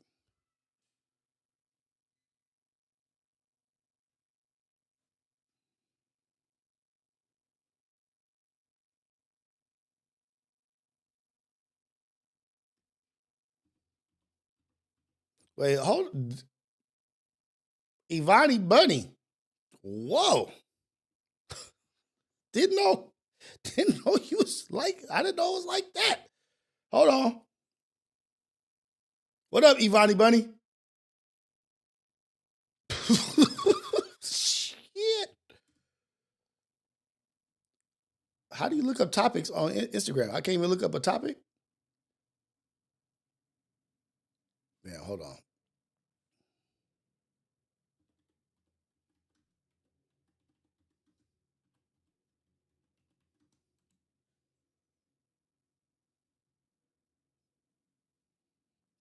Wait, hold. Ivani Bunny. Whoa. Didn't know you was like, I didn't know it was like that. Hold on. What up, Ivani Bunny? Shit. How do you look up topics on Instagram? I can't even look up a topic. Man, hold on.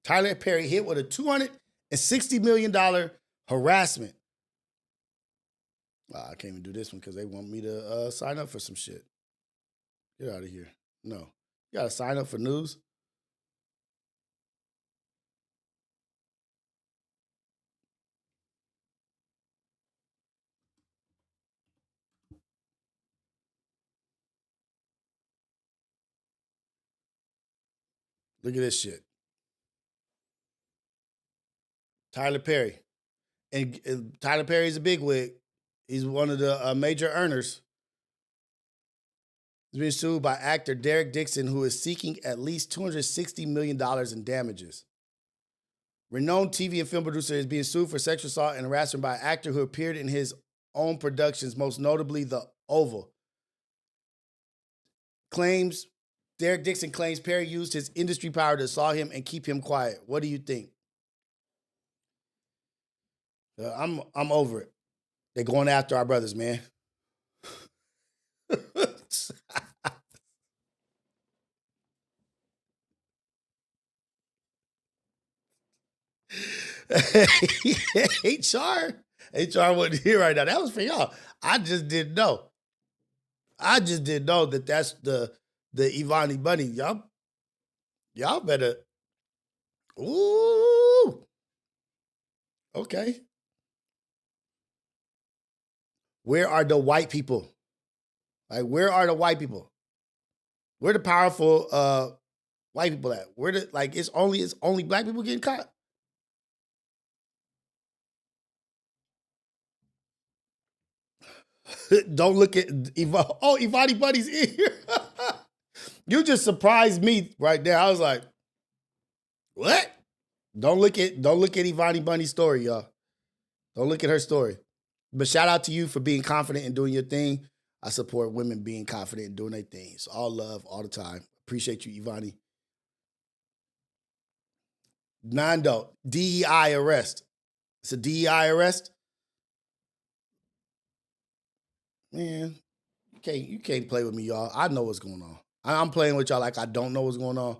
Tyler Perry hit with a $260 million harassment. I can't even do this one because they want me to sign up for some shit. Get out of here. No. You got to sign up for news? Look at this shit. Tyler Perry. And Tyler Perry's a bigwig. He's one of the major earners. He's being sued by actor Derek Dixon, who is seeking at least $260 million in damages. Renowned TV and film producer is being sued for sexual assault and harassment by an actor who appeared in his own productions, most notably The Oval. Derek Dixon claims Perry used his industry power to assault him and keep him quiet. What do you think? I'm over it. They're going after our brothers, man. HR wasn't here right now. That was for y'all. I just didn't know. That that's the Ivani Bunny. Y'all better. Ooh. Okay. Where are the white people? Like, where are the white people? Where the powerful white people at? Where the it's only black people getting caught? Don't look at Ivani Bunny's in here. You just surprised me right there. I was like, what? Don't look at Ivani Bunny's story, y'all. Don't look at her story. But shout out to you for being confident in doing your thing. I support women being confident in doing their things. All love, all the time. Appreciate you, Ivani. Nando, DEI arrest. It's a DEI arrest? Man, you can't play with me, y'all. I know what's going on. I'm playing with y'all like I don't know what's going on.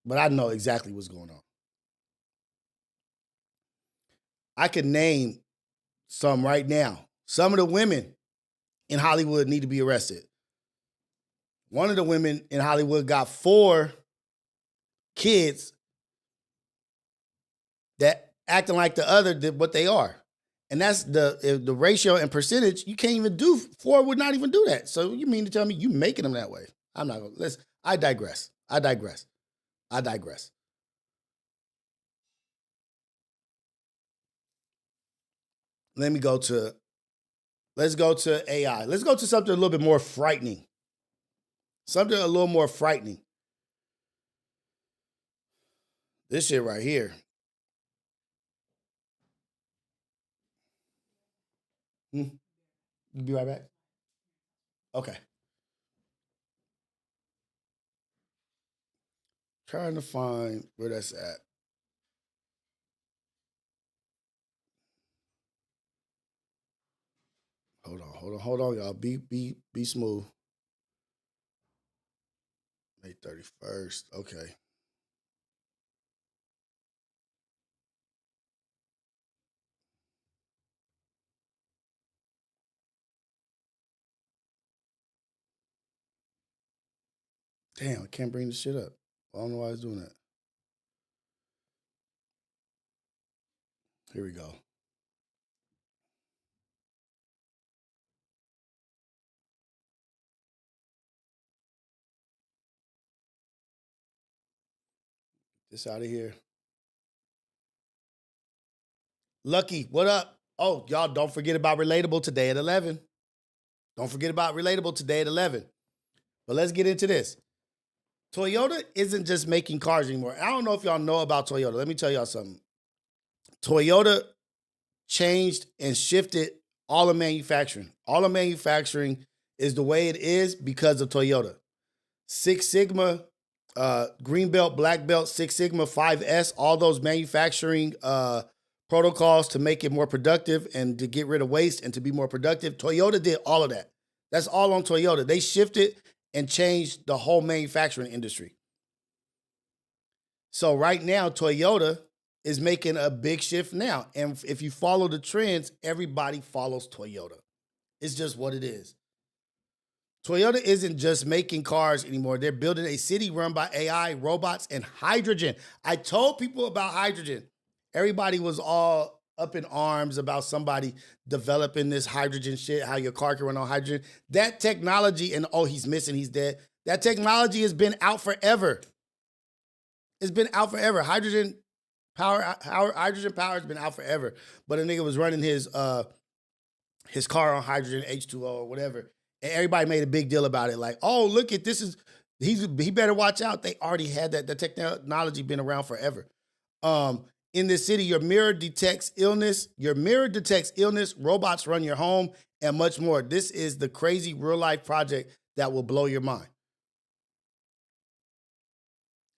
But I know exactly what's going on. I could name some right now. Some of the women in Hollywood need to be arrested. One of the women in Hollywood got 4 kids that acting like the other did what they are. And that's the ratio and percentage. You can't even do. Ford would not even do that. So you mean to tell me you making them that way? I'm not going to. I digress. Let's go to AI. Let's go to something a little bit more frightening. This shit right here. You be right back? Okay. Trying to find where that's at. Hold on, y'all. Be smooth. May 31st. Okay. Damn, I can't bring this shit up. I don't know why I was doing that. Here we go. This out of here. Lucky, what up? Oh, y'all don't forget about Relatable today at 11. Don't forget about Relatable today at 11. But let's get into this. Toyota isn't just making cars anymore. I don't know if y'all know about Toyota. Let me tell y'all something. Toyota changed and shifted all of manufacturing. All of manufacturing is the way it is because of Toyota. Six Sigma, Green Belt, Black Belt, Six Sigma, 5S, all those manufacturing protocols to make it more productive and to get rid of waste and to be more productive. Toyota did all of that. That's all on Toyota. They shifted and changed the whole manufacturing industry. So right now, Toyota is making a big shift now. And if you follow the trends, everybody follows Toyota. It's just what it is. Toyota isn't just making cars anymore. They're building a city run by AI, robots, and hydrogen. I told people about hydrogen. Everybody was all up in arms about somebody developing this hydrogen shit, how your car can run on hydrogen. That technology, and oh, he's missing, he's dead. That technology has been out forever. It's been out forever. Hydrogen power has been out forever. But a nigga was running his car on hydrogen, H2O or whatever. And everybody made a big deal about it. Like, oh, look at this he better watch out. They already had that. The technology been around forever. In this city, your mirror detects illness. Robots run your home, and much more. This is the crazy real-life project that will blow your mind.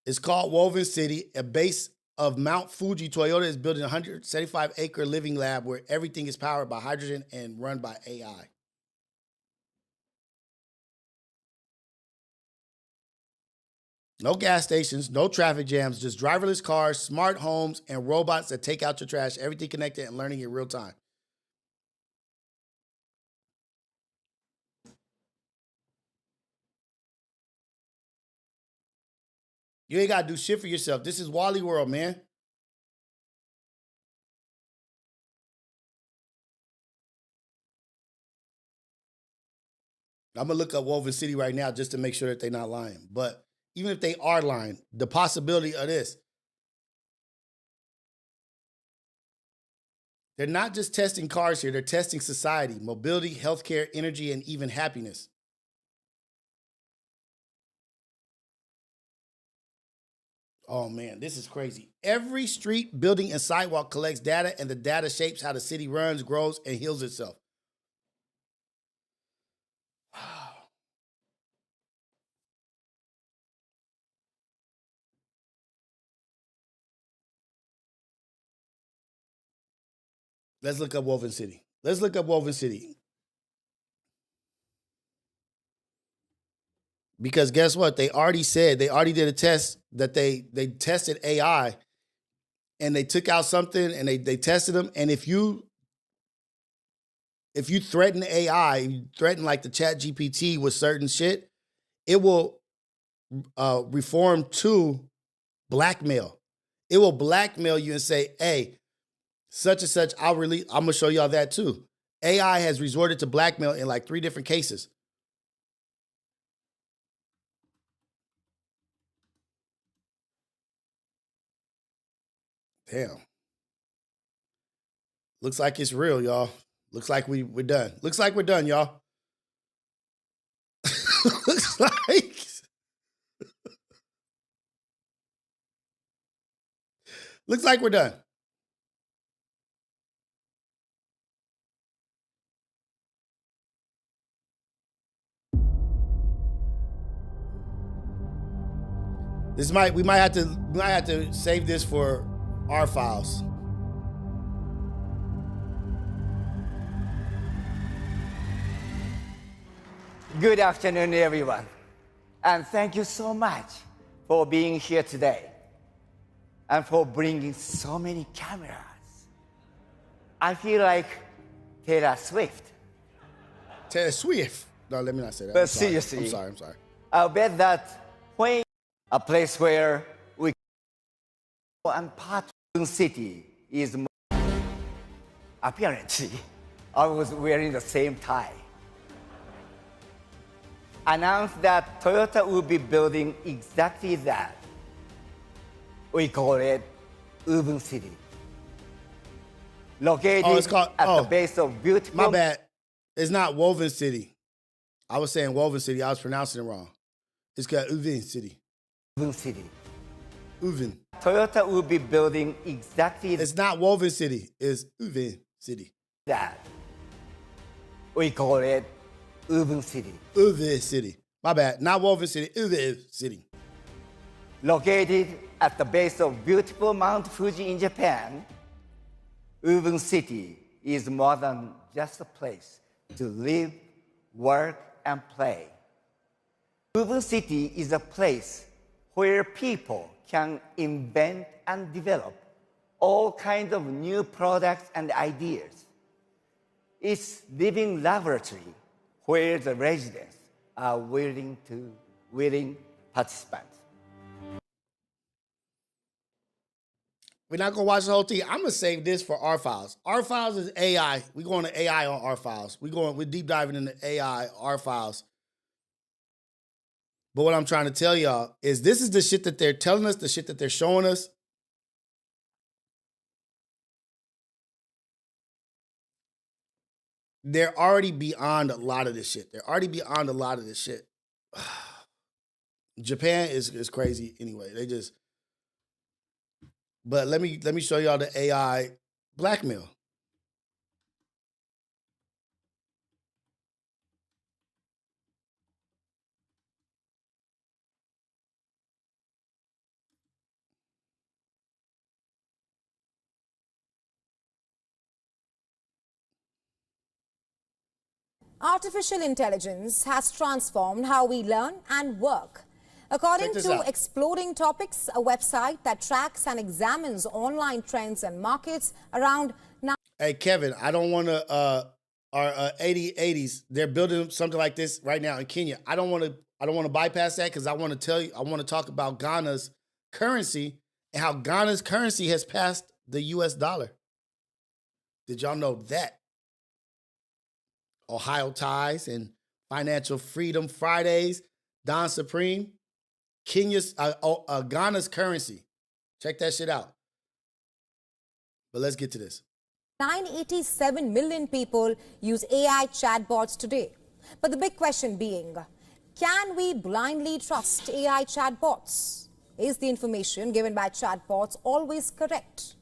It's called Woven City, a base of Mount Fuji. Toyota is building a 175-acre living lab where everything is powered by hydrogen and run by AI. No gas stations, no traffic jams, just driverless cars, smart homes, and robots that take out your trash, everything connected and learning in real time. You ain't got to do shit for yourself. This is Wally World, man. I'm going to look up Woven City right now just to make sure that they're not lying. But even if they are lying, the possibility of this. They're not just testing cars here. They're testing society, mobility, healthcare, energy, and even happiness. Oh, man, this is crazy. Every street, building, and sidewalk collects data, and the data shapes how the city runs, grows, and heals itself. Let's look up Woven City. Because guess what? They already did a test that they tested AI and they took out something and they tested them. And if you threaten AI, you threaten like the chat GPT with certain shit, it will reform to blackmail. It will blackmail you and say, hey, such and such, I'm gonna show y'all that too. AI has resorted to blackmail in like 3 different cases. Damn. Looks like it's real, y'all. Looks like we're done. Looks like we're done, y'all. Looks like we're done. We might have to save this for our files.
Good afternoon, everyone. And thank you so much for being here today and for bringing so many cameras. I feel like Taylor Swift.
Taylor Swift? No, let me not say that.
But seriously,
I'm sorry.
I'll bet that when a place where we and part of the city is more, apparently, I was wearing the same tie. Announced that Toyota will be building exactly that. We call it Woven City. Located at the base of beautiful...
My bad. It's not Woven City. I was saying Woven City. I was pronouncing it wrong. It's called Woven City.
Woven City.
Woven.
Toyota will be building exactly...
It's not Woven City. It's Woven City.
That. We call it Woven City.
Woven City. My bad. Not Woven City. Woven City.
Located at the base of beautiful Mount Fuji in Japan, Woven City is more than just a place to live, work, and play. Woven City is a place where people can invent and develop all kinds of new products and ideas. It's living laboratory where the residents are willing participants.
We're not gonna watch the whole thing. I'm gonna save this for our files. Our files is AI. We're going to AI on our files. We're deep diving into AI, our files. But what I'm trying to tell y'all is this is the shit that they're telling us, the shit that they're showing us. They're already beyond a lot of this shit. Japan is crazy anyway. But let me show y'all the AI blackmail.
Artificial intelligence has transformed how we learn and work. According to Exploding Topics, a website that tracks and examines online trends and markets around now.
Hey, Kevin, I don't want to, our 80s, they're building something like this right now in Kenya. I don't want to bypass that because I want to talk about Ghana's currency and how Ghana's currency has passed the US dollar. Did y'all know that? Ohio Ties and Financial Freedom Fridays, Don Supreme, Ghana's currency. Check that shit out. But let's get to this.
987 million people use AI chatbots today. But the big question being, can we blindly trust AI chatbots? Is the information given by chatbots always correct?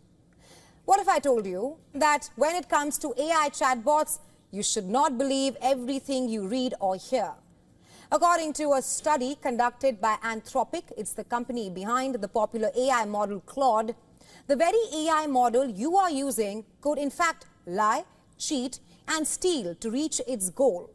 What if I told you that when it comes to AI chatbots, you should not believe everything you read or hear? According to a study conducted by Anthropic, it's the company behind the popular AI model Claude, the very AI model you are using could in fact lie, cheat, and steal to reach its goal.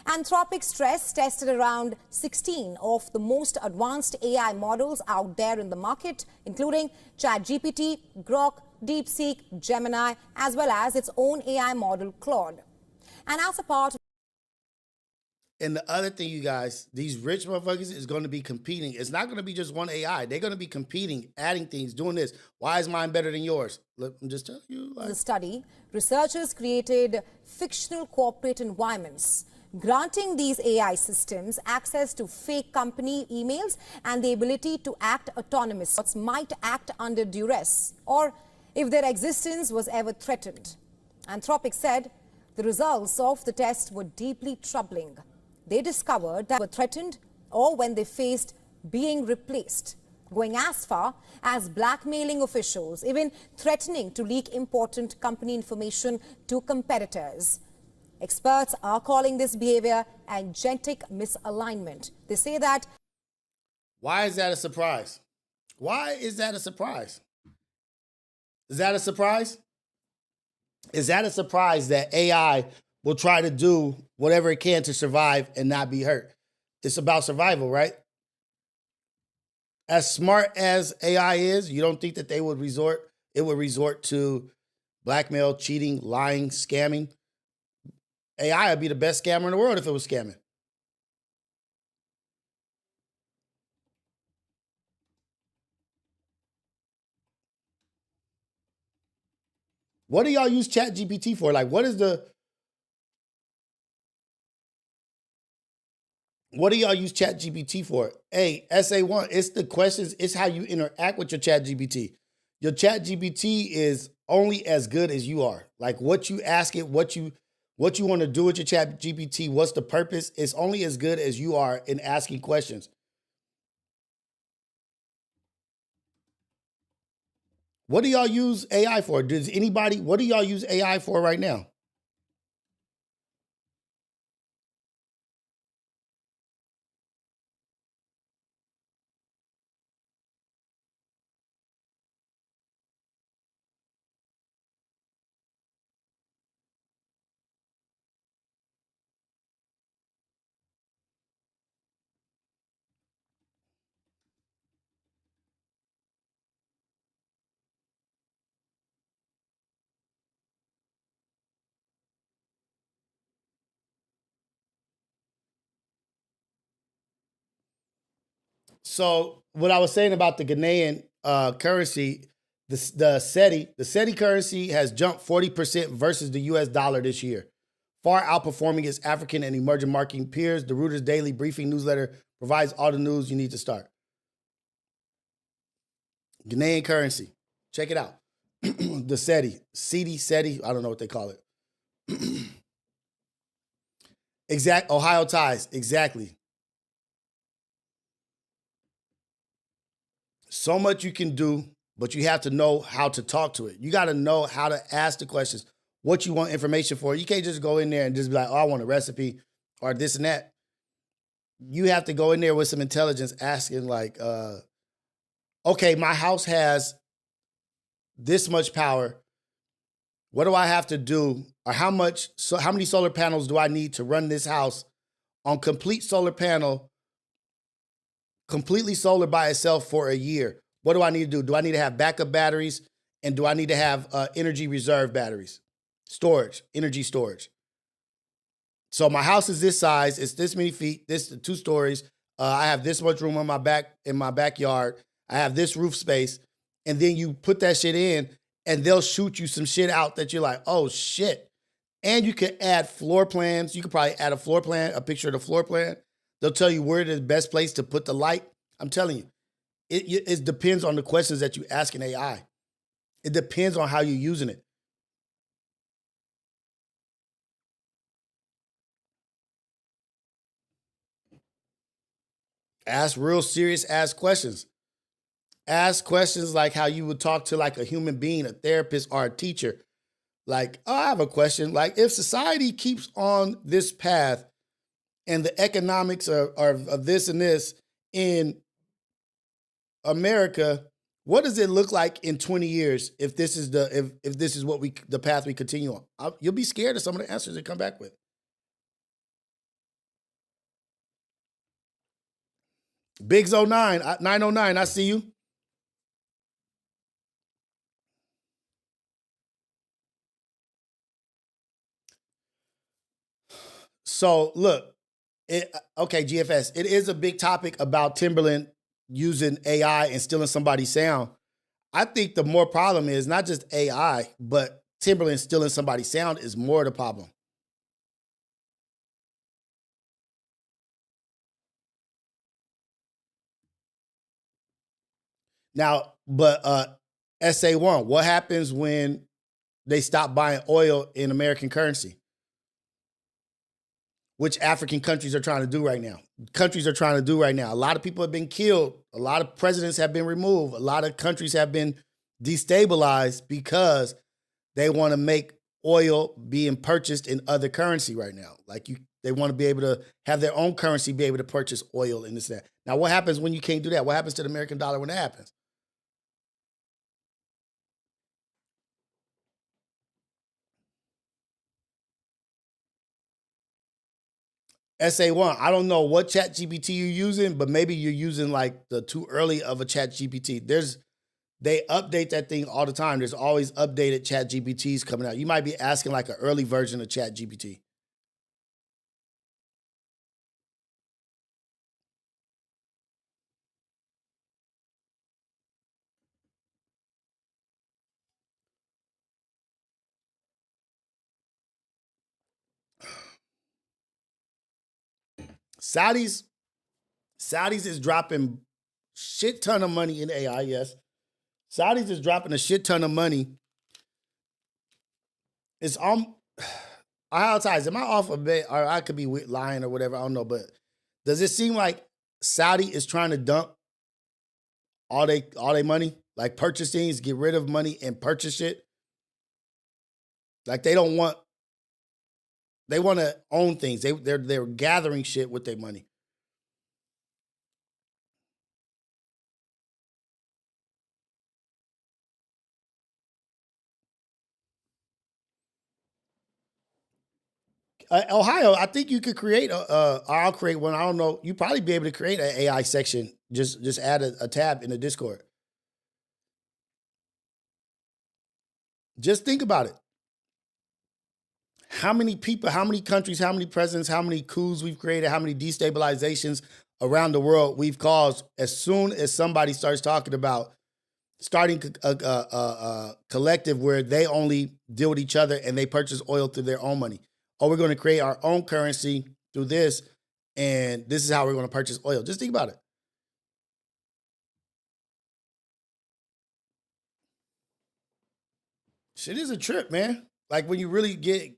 Anthropic stress tested around 16 of the most advanced AI models out there in the market, including ChatGPT, Grok, DeepSeek, Gemini, as well as its own AI model Claude. And as a part of
And the other thing, you guys, these rich motherfuckers is going to be competing. It's not going to be just one AI. They're going to be competing, adding things, doing this. Why is mine better than yours? Look, I'm just telling you.
The study, researchers created fictional corporate environments, granting these AI systems access to fake company emails and the ability to act autonomously, might act under duress, or if their existence was ever threatened. Anthropic said the results of the test were deeply troubling. They discovered that they were threatened or when they faced being replaced, going as far as blackmailing officials, even threatening to leak important company information to competitors. Experts are calling this behavior agentic misalignment. They say that...
Why is that a surprise? Why is that a surprise? Is that a surprise? Is that a surprise that AI will try to do whatever it can to survive and not be hurt? It's about survival, right? As smart as AI is, you don't think that it would resort to blackmail, cheating, lying, scamming? AI would be the best scammer in the world if it was scamming. What do y'all use ChatGPT for? Like, what do y'all use ChatGPT for? Hey, SA1, it's the questions, it's how you interact with your ChatGPT. Your ChatGPT is only as good as you are. Like what you ask it, what you want to do with your ChatGPT, what's the purpose? It's only as good as you are in asking questions. What do y'all use AI for? What do y'all use AI for right now? So what I was saying about the Ghanaian currency, the SETI currency has jumped 40% versus the US dollar this year, far outperforming its African and emerging market peers. The Reuters Daily Briefing newsletter provides all the news you need to start. Ghanaian currency. Check it out. The SETI, I don't know what they call it. Ohio ties, exactly. So much you can do, but you have to know how to talk to it. You got to know how to ask the questions, what you want information for. You can't just go in there and just be like, oh, I want a recipe or this and that. You have to go in there with some intelligence asking like, okay, my house has this much power. What do I have to do? Or how many solar panels do I need to run this house on complete solar panel, completely solar by itself for a year? What do I need to do? Do I need to have backup batteries? And do I need to have energy reserve batteries? Storage, energy storage. So my house is this size. It's this many feet, this 2 stories. I have this much room in my backyard. I have this roof space. And then you put that shit in and they'll shoot you some shit out that you're like, oh shit. And you can add floor plans. You could probably add a floor plan, a picture of the floor plan. They'll tell you where the best place to put the light. I'm telling you, it depends on the questions that you ask in AI. It depends on how you're using it. Ask real serious ass questions. Ask questions like how you would talk to like a human being, a therapist or a teacher. Like, oh, I have a question. Like, if society keeps on this path and the economics are of this and this in America, what does it look like in 20 years if this is if this is what the path we continue on? You'll be scared of some of the answers they come back with. Biggs 09, 909, I see you. So look, Okay, GFS. It is a big topic about Timberland using AI and stealing somebody's sound. I think the more problem is not just AI, but Timberland stealing somebody's sound is more the problem. Now, but SA1, what happens when they stop buying oil in American currency? Which African countries are trying to do right now. A lot of people have been killed. A lot of presidents have been removed. A lot of countries have been destabilized because they want to make oil being purchased in other currency right now. They want to be able to have their own currency, be able to purchase oil and this and that. Now, what happens when you can't do that? What happens to the American dollar when that happens? SA1, I don't know what chat GPT you're using, but maybe you're using like the too early of a chat GPT. They update that thing all the time. There's always updated chat GPTs coming out. You might be asking like an early version of chat GPT. Saudis is dropping shit ton of money in AI, yes. Saudis is dropping a shit ton of money. It's Hierarchies, am I off a bit? Or I could be lying or whatever, I don't know, but does it seem like Saudi is trying to dump all they money? Like purchase things, get rid of money and purchase shit? Like they want to own things. They're gathering shit with their money. Ohio, I think you could create I'll create one. I don't know. You probably be able to create an AI section. Just add a tab in the Discord. Just think about it. How many people, how many countries, how many presidents, how many coups we've created, how many destabilizations around the world we've caused as soon as somebody starts talking about starting a collective where they only deal with each other and they purchase oil through their own money. Or we're going to create our own currency through this, and this is how we're going to purchase oil. Just think about it. Shit is a trip, man. Like when you really get...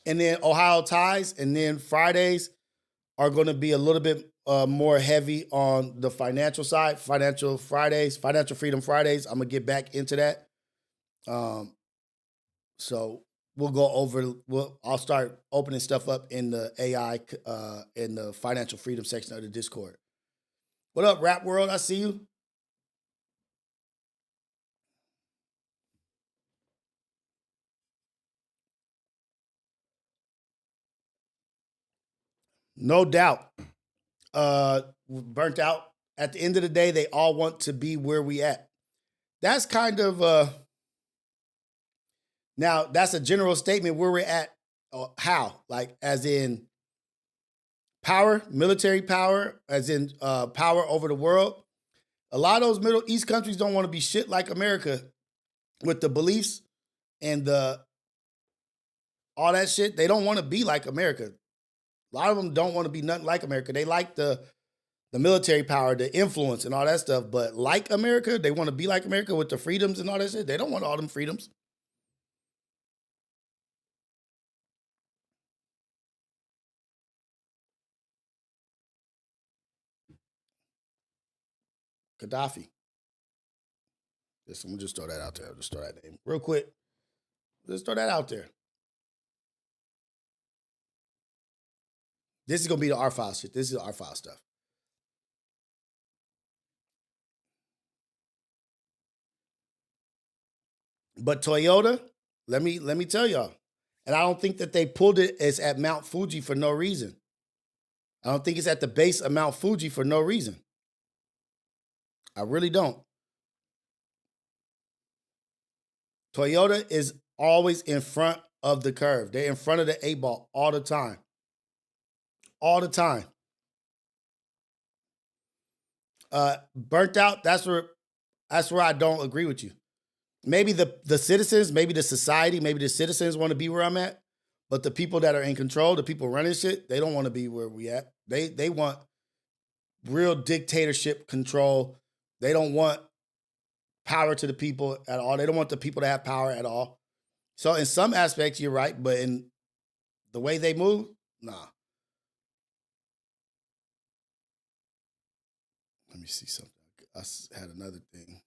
And then Ohio ties, and then Fridays are going to be a little bit more heavy on the financial side. Financial Freedom Fridays. I'm going to get back into that. So we'll go over, I'll start opening stuff up in the AI, in the financial freedom section of the Discord. What up, Rap World? I see you. No doubt. Burnt out. At the end of the day, they all want to be where we at. That's kind of, now that's a general statement where we're at. How? Like as in power, military power, as in power over the world. A lot of those Middle East countries don't want to be shit like America with the beliefs and all that shit. They don't want to be like America. A lot of them don't want to be nothing like America. They like the military power, the influence and all that stuff. But like America, they want to be like America with the freedoms and all that shit. They don't want all them freedoms. Gaddafi. I'm gonna just throw that out there. I'll just throw that name real quick. Just throw that out there. This is gonna be the R-File shit. This is the R-File stuff. But Toyota, let me tell y'all, and I don't think that they pulled it as at Mount Fuji for no reason. I don't think it's at the base of Mount Fuji for no reason. I really don't. Toyota is always in front of the curve. They're in front of the 8-ball all the time. All the time. Burnt out, that's where I don't agree with you. Maybe the citizens, maybe the society, maybe the citizens want to be where I'm at, but the people that are in control, the people running shit, they don't want to be where we at. They want real dictatorship control. They don't want power to the people at all. They don't want the people to have power at all. So in some aspects, you're right, but in the way they move, nah. Let me see something. I had another thing.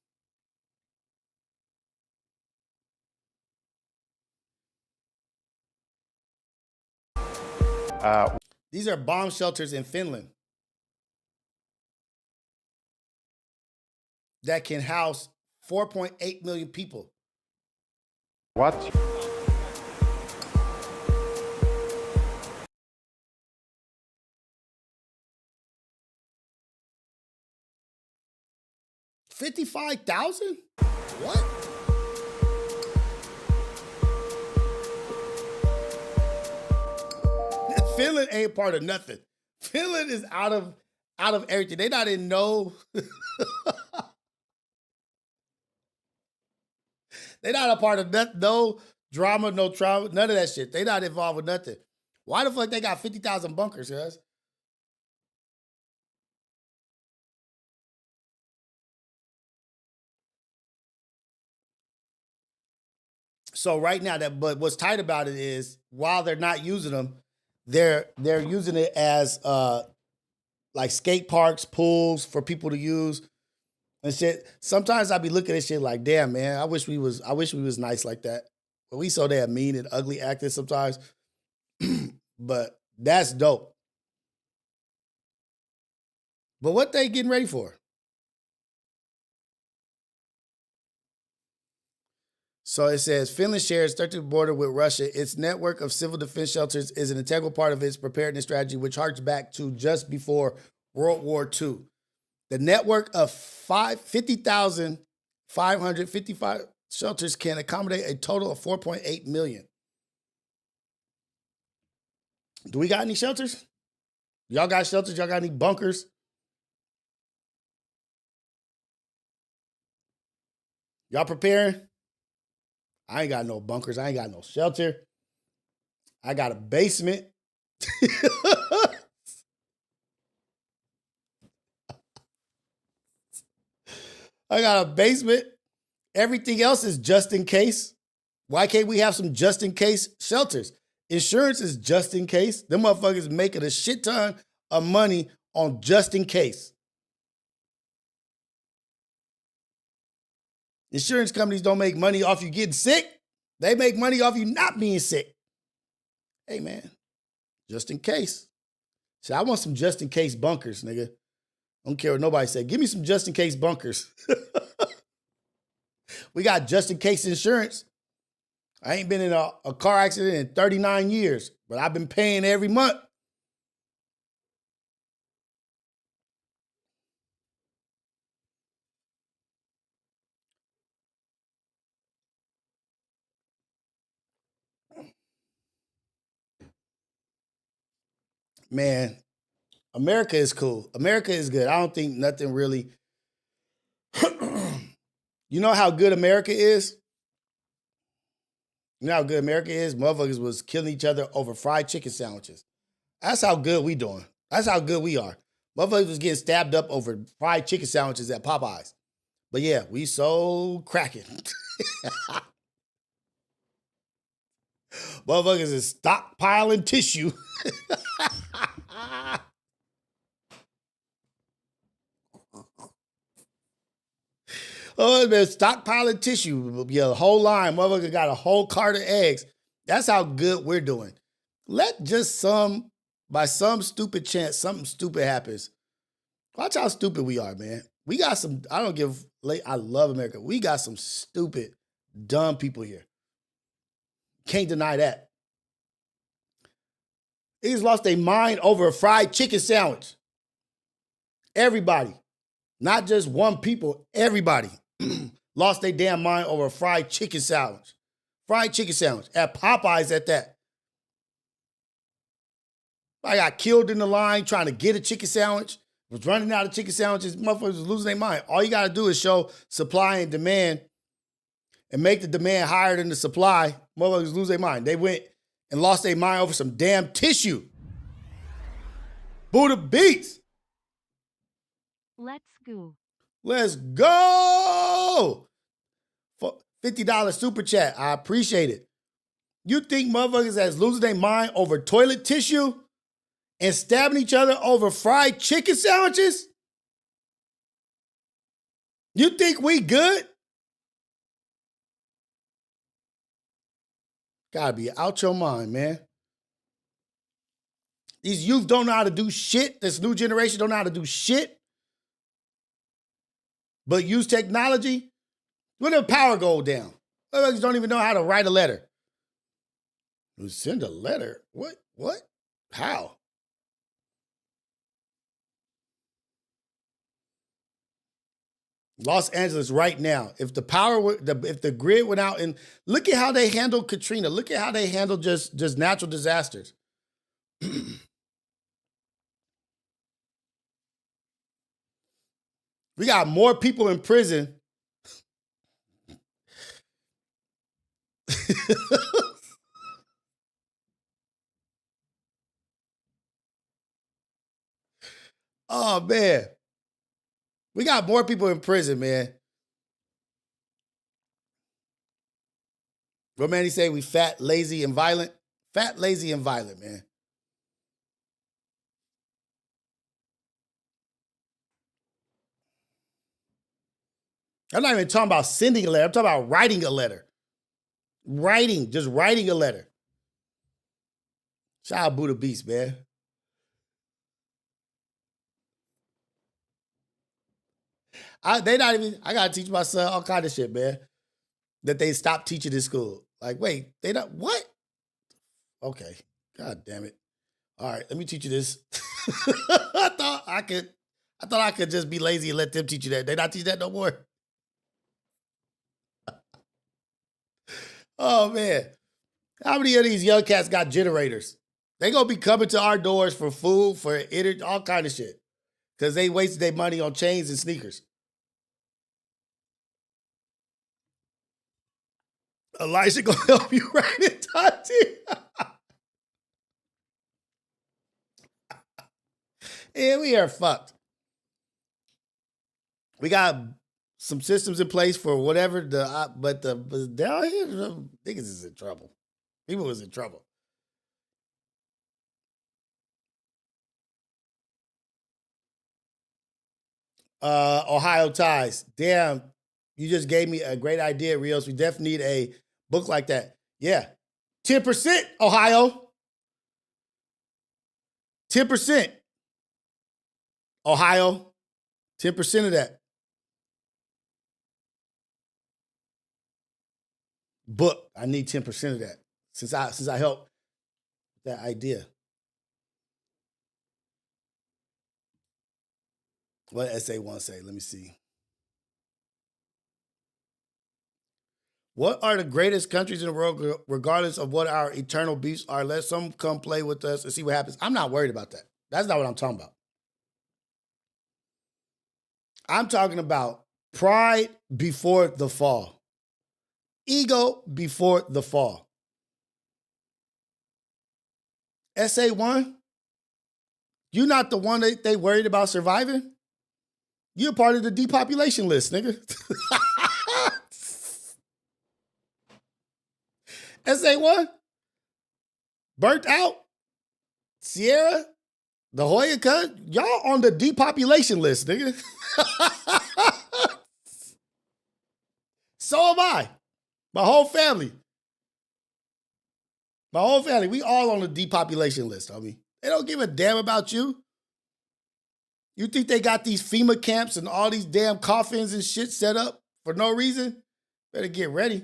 These are bomb shelters in Finland that can house 4.8 million people.
What?
$55,000? What? Finland ain't part of nothing. Finland is out of everything. They not in no. They not a part of no drama, no trauma, none of that shit. They not involved with nothing. Why the fuck they got 50,000 bunkers, guys? So right now, but what's tight about it is while they're not using them, they're using it as like skate parks, pools for people to use and shit. Sometimes I be looking at shit like, damn, man, I wish we was nice like that. But we so damn mean and ugly acting sometimes. But that's dope. But what they getting ready for? So it says, Finland shares 13th border with Russia. Its network of civil defense shelters is an integral part of its preparedness strategy, which harks back to just before World War II. The network of 50,555 shelters can accommodate a total of 4.8 million. Do we got any shelters? Y'all got shelters? Y'all got any bunkers? Y'all preparing? I ain't got no bunkers. I ain't got no shelter. I got a basement. I got a basement. Everything else is just in case. Why can't we have some just in case shelters? Insurance is just in case. Them motherfuckers making a shit ton of money on just in case. Insurance companies don't make money off you getting sick. They make money off you not being sick. Hey, man, just in case. So I want some just in case bunkers, nigga. I don't care what nobody say. Give me some just in case bunkers. We got just in case insurance. I ain't been in a car accident in 39 years, but I've been paying every month. Man, America is cool. America is good. I don't think nothing really. You know how good America is? You know how good America is? Motherfuckers was killing each other over fried chicken sandwiches. That's how good we doing. That's how good we are. Motherfuckers was getting stabbed up over fried chicken sandwiches at Popeyes. But yeah, we so cracking. Motherfuckers is stockpiling tissue. Oh, man, stockpiling tissue. Yeah, a whole line. Motherfucker got a whole cart of eggs. That's how good we're doing. Let just by some stupid chance, something stupid happens. Watch how stupid we are, man. We got some, I love America. We got some stupid, dumb people here. Can't deny that. He's lost their mind over a fried chicken sandwich. Everybody. Not just one people, everybody. lost their damn mind over a fried chicken sandwich. Fried chicken sandwich at Popeyes at that. I got killed in the line trying to get a chicken sandwich. Was running out of chicken sandwiches. Motherfuckers was losing their mind. All you got to do is show supply and demand and make the demand higher than the supply. Motherfuckers lose their mind. They went and lost their mind over some damn tissue. Buddha beats.
Let's go.
Let's go. For $50 super chat. I appreciate it. You think motherfuckers that's losing their mind over toilet tissue and stabbing each other over fried chicken sandwiches? You think we good? Gotta be out your mind, man. These youth don't know how to do shit. This new generation don't know how to do shit. But use technology. When the power go down? Motherfuckers don't even know how to write a letter. Send a letter? What? How? Los Angeles right now. If the power, if the grid went out, and look at how they handled Katrina. Look at how they handled just natural disasters. We got more people in prison. Oh man. We got more people in prison, man. What man he say? We fat, lazy, and violent? Fat, lazy, and violent, man. I'm not even talking about sending a letter. I'm talking about writing a letter. Just writing a letter. Shout out Buddha Beast, man. I gotta teach my son all kind of shit, man. That they stopped teaching in school. Like, wait, they not what? Okay. God damn it. All right, let me teach you this. I thought I could just be lazy and let them teach you that. They not teach that no more. Oh man. How many of these young cats got generators? They gonna be coming to our doors for food, for all kind of shit. Because they wasted their money on chains and sneakers. Elijah gonna help you write it, Tati. Yeah, we are fucked. We got some systems in place for whatever but down here, niggas is in trouble. People is in trouble. Ohio ties. Damn, you just gave me a great idea, Rios. We definitely need a book like that. Yeah. 10%, Ohio. 10%. Ohio. 10% of that. Book. I need 10% of that. Since I helped that idea. What essay want to say? Let me see. What are the greatest countries in the world, regardless of what our eternal beefs are? Let some come play with us and see what happens. I'm not worried about that. That's not what I'm talking about. I'm talking about pride before the fall. Ego before the fall. SA1, you're not the one that they worried about surviving. You're part of the depopulation list, nigga. SA1, burnt out, Sierra, the Hoya cut, y'all on the depopulation list, nigga. So am I. My whole family. We all on the depopulation list, homie. They don't give a damn about you. You think they got these FEMA camps and all these damn coffins and shit set up for no reason? Better get ready.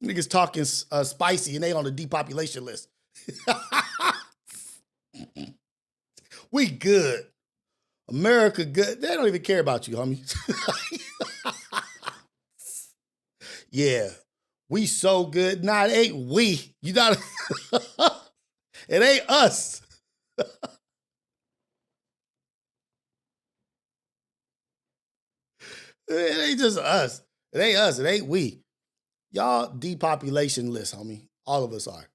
Niggas talking spicy and they on the depopulation list. We good. America good. They don't even care about you, homie. Yeah. We so good. Nah, it ain't we. You got it ain't us. It ain't just us. It ain't us. It ain't we. Y'all depopulation list, homie. All of us are.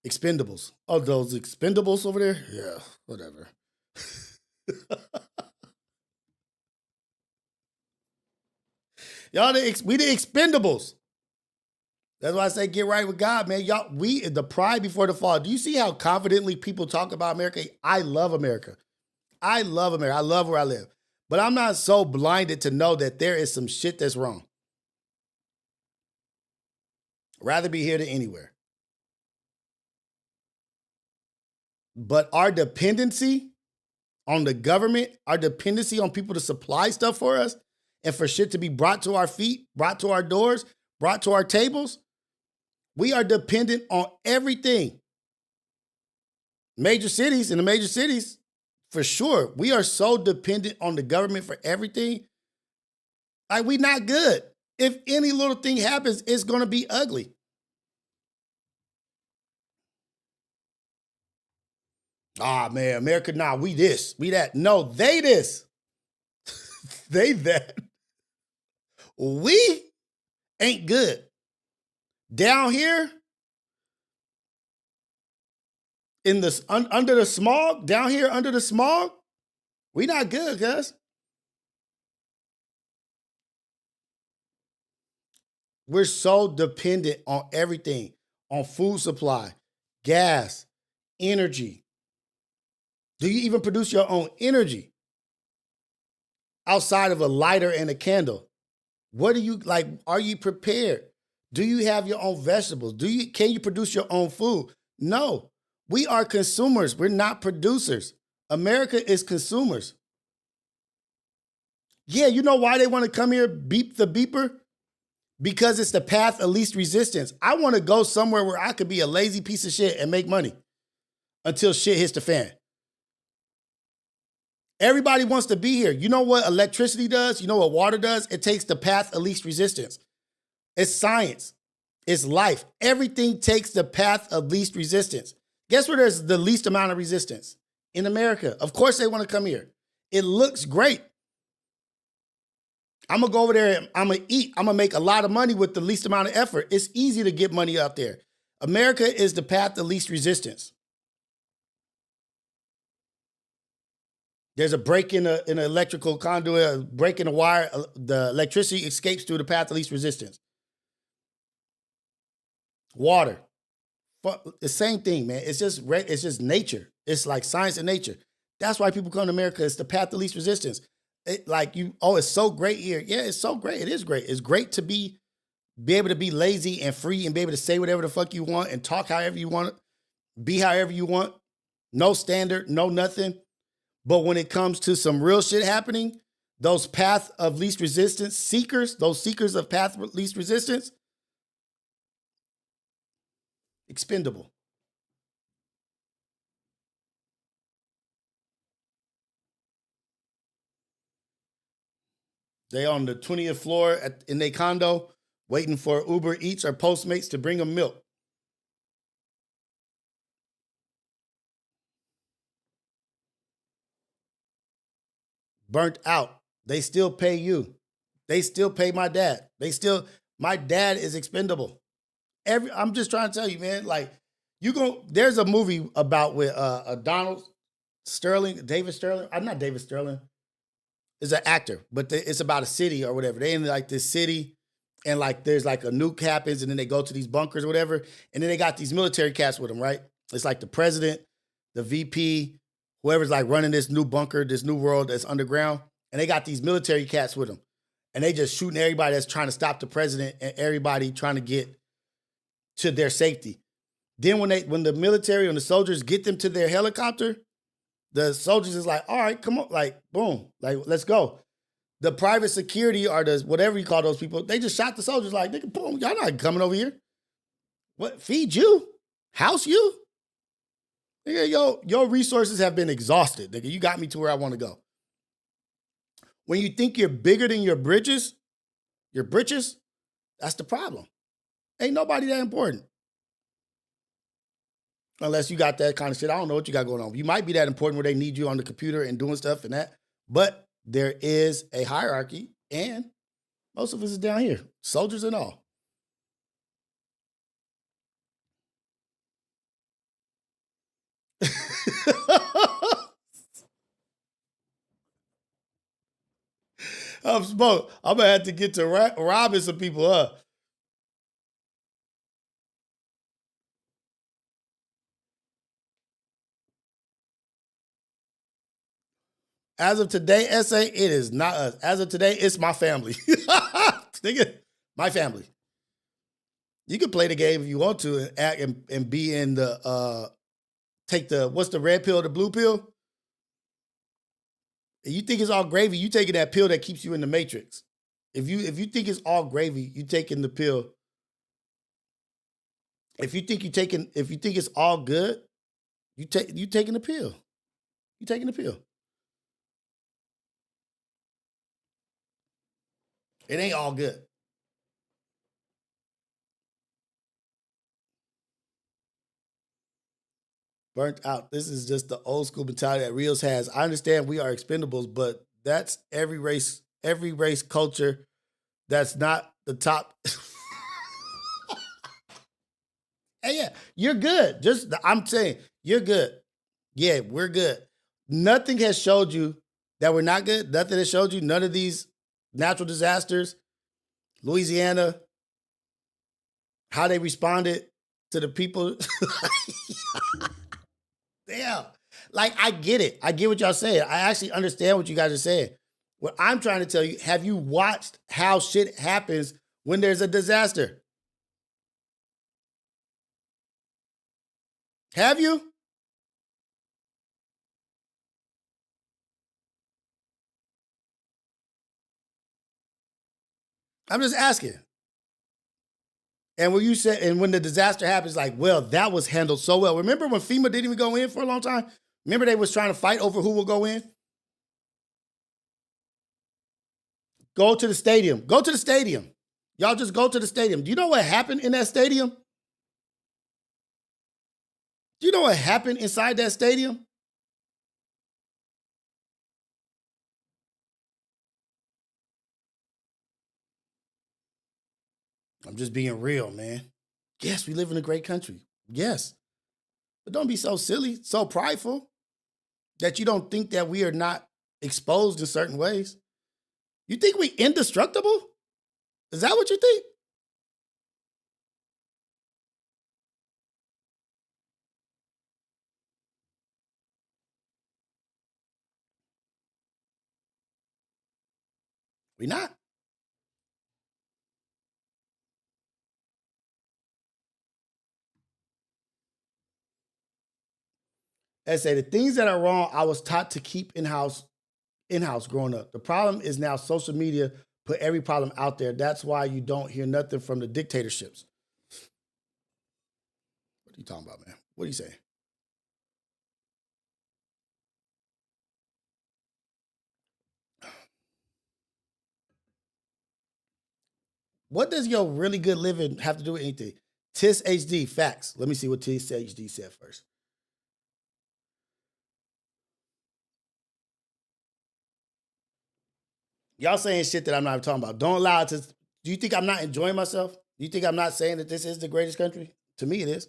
Expendables. Oh, those expendables over there? Yeah, whatever. Y'all, we the expendables. That's why I say get right with God, man. Y'all, we the pride before the fall. Do you see how confidently people talk about America? I love America. I love America. I love where I live. But I'm not so blinded to know that there is some shit that's wrong. Rather be here than anywhere. But our dependency on the government, our dependency on people to supply stuff for us, and for shit to be brought to our feet, brought to our doors, brought to our tables, we are dependent on everything. Major cities, in the major cities, for sure, we are so dependent on the government for everything. Like, we not good. If any little thing happens, it's going to be ugly. Ah, man, America, nah, we this, we that. No, they this. They that. We ain't good. Down here, in the under the smog, down here under the smog, we not good, guys. We're so dependent on everything, on food supply, gas, energy. Do you even produce your own energy outside of a lighter and a candle? What do you like? Are you prepared? Do you have your own vegetables? Can you produce your own food? No. We are consumers. We're not producers. America is consumers. Yeah, you know why they want to come here, beep the beeper? Because it's the path of least resistance. I want to go somewhere where I could be a lazy piece of shit and make money until shit hits the fan. Everybody wants to be here. You know what electricity does? You know what water does? It takes the path of least resistance. It's science. It's life. Everything takes the path of least resistance. Guess where there's the least amount of resistance? In America. Of course they want to come here. It looks great. I'm going to go over there and I'm going to eat. I'm going to make a lot of money with the least amount of effort. It's easy to get money out there. America is the path of least resistance. There's a break in an electrical conduit, a break in a wire. The electricity escapes through the path of least resistance. Water. The same thing, man. It's just nature. It's like science and nature. That's why people come to America. It's the path of least resistance. It's so great here. Yeah, it's so great. It is great. It's great to be able to be lazy and free and be able to say whatever the fuck you want and talk however you want, be however you want. No standard, no nothing. But when it comes to some real shit happening, those path of least resistance seekers, those seekers of path of least resistance, expendable. They on the 20th floor in their condo waiting for Uber Eats or Postmates to bring them milk. Burnt out. They still pay you. They still pay my dad. My dad is expendable. I'm just trying to tell you, man, like there's a movie about with David Sterling. Not David Sterling. Is an actor, but it's about a city or whatever. They in like this city and like there's like a nuke happens and then they go to these bunkers or whatever. And then they got these military cats with them, right? It's like the president, the VP, whoever's like running this new bunker, this new world that's underground. And they got these military cats with them. And they just shooting everybody that's trying to stop the president and everybody trying to get to their safety. Then when the military and the soldiers get them to their helicopter, the soldiers is like, all right, come on, like, boom, like, let's go. The private security or the whatever you call those people, they just shot the soldiers like, nigga, boom, y'all not coming over here. What, feed you? House you? Nigga, your resources have been exhausted. Nigga, you got me to where I want to go. When you think you're bigger than your britches, that's the problem. Ain't nobody that important. Unless you got that kind of shit. I don't know what you got going on. You might be that important where they need you on the computer and doing stuff and that. But there is a hierarchy, and most of us is down here, soldiers and all. I'm smoke. I'm gonna have to get to robbing some people up. As of today, SA, it is not us. As of today, it's my family. Nigga, my family. You can play the game if you want to and act and be in the take the what's the red pill, the blue pill? And you think it's all gravy, you taking that pill that keeps you in the matrix. If you think it's all gravy, you taking the pill. If you think it's all good, you taking the pill. You taking the pill. It ain't all good. Burnt out. This is just the old school mentality that Rios has. I understand we are expendables, but that's every race culture. That's not the top. Hey, yeah, you're good. I'm saying you're good. Yeah, we're good. Nothing has showed you that we're not good. Nothing has showed you none of these natural disasters, Louisiana, how they responded to the people. Damn. Like, I get it. I get what y'all saying. I actually understand what you guys are saying. What I'm trying to tell you, have you watched how shit happens when there's a disaster? Have you? I'm just asking. And when you said, and when the disaster happens, like, well, that was handled so well. Remember when FEMA didn't even go in for a long time? Remember they was trying to fight over who will go in? Go to the stadium. Go to the stadium. Y'all just go to the stadium. Do you know what happened in that stadium? Do you know what happened inside that stadium? I'm just being real, man. Yes, we live in a great country. Yes. But don't be so silly, so prideful that you don't think that we are not exposed in certain ways. You think we indestructible? Is that what you think? We not. I say the things that are wrong, I was taught to keep in-house growing up. The problem is now social media put every problem out there. That's why you don't hear nothing from the dictatorships. What are you talking about, man? What are you saying? What does your really good living have to do with anything? TIS HD, facts. Let me see what TIS HD said first. Y'all saying shit that I'm not talking about. Don't allow it to. Do you think I'm not enjoying myself? Do you think I'm not saying that this is the greatest country? To me, it is.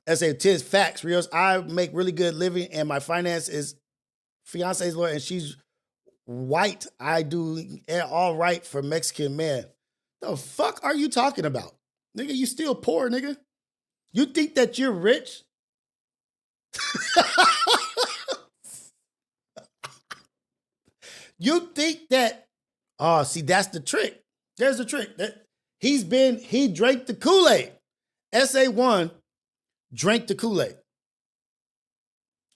I say, TIS, facts, Rios. I make really good living and my finance is fiance's lawyer and she's white. I do all right for Mexican man. The fuck are you talking about? Nigga, you still poor, nigga. You think that you're rich? You think that, oh, see, that's the trick. There's the trick. He drank the Kool-Aid. SA1 drank the Kool-Aid.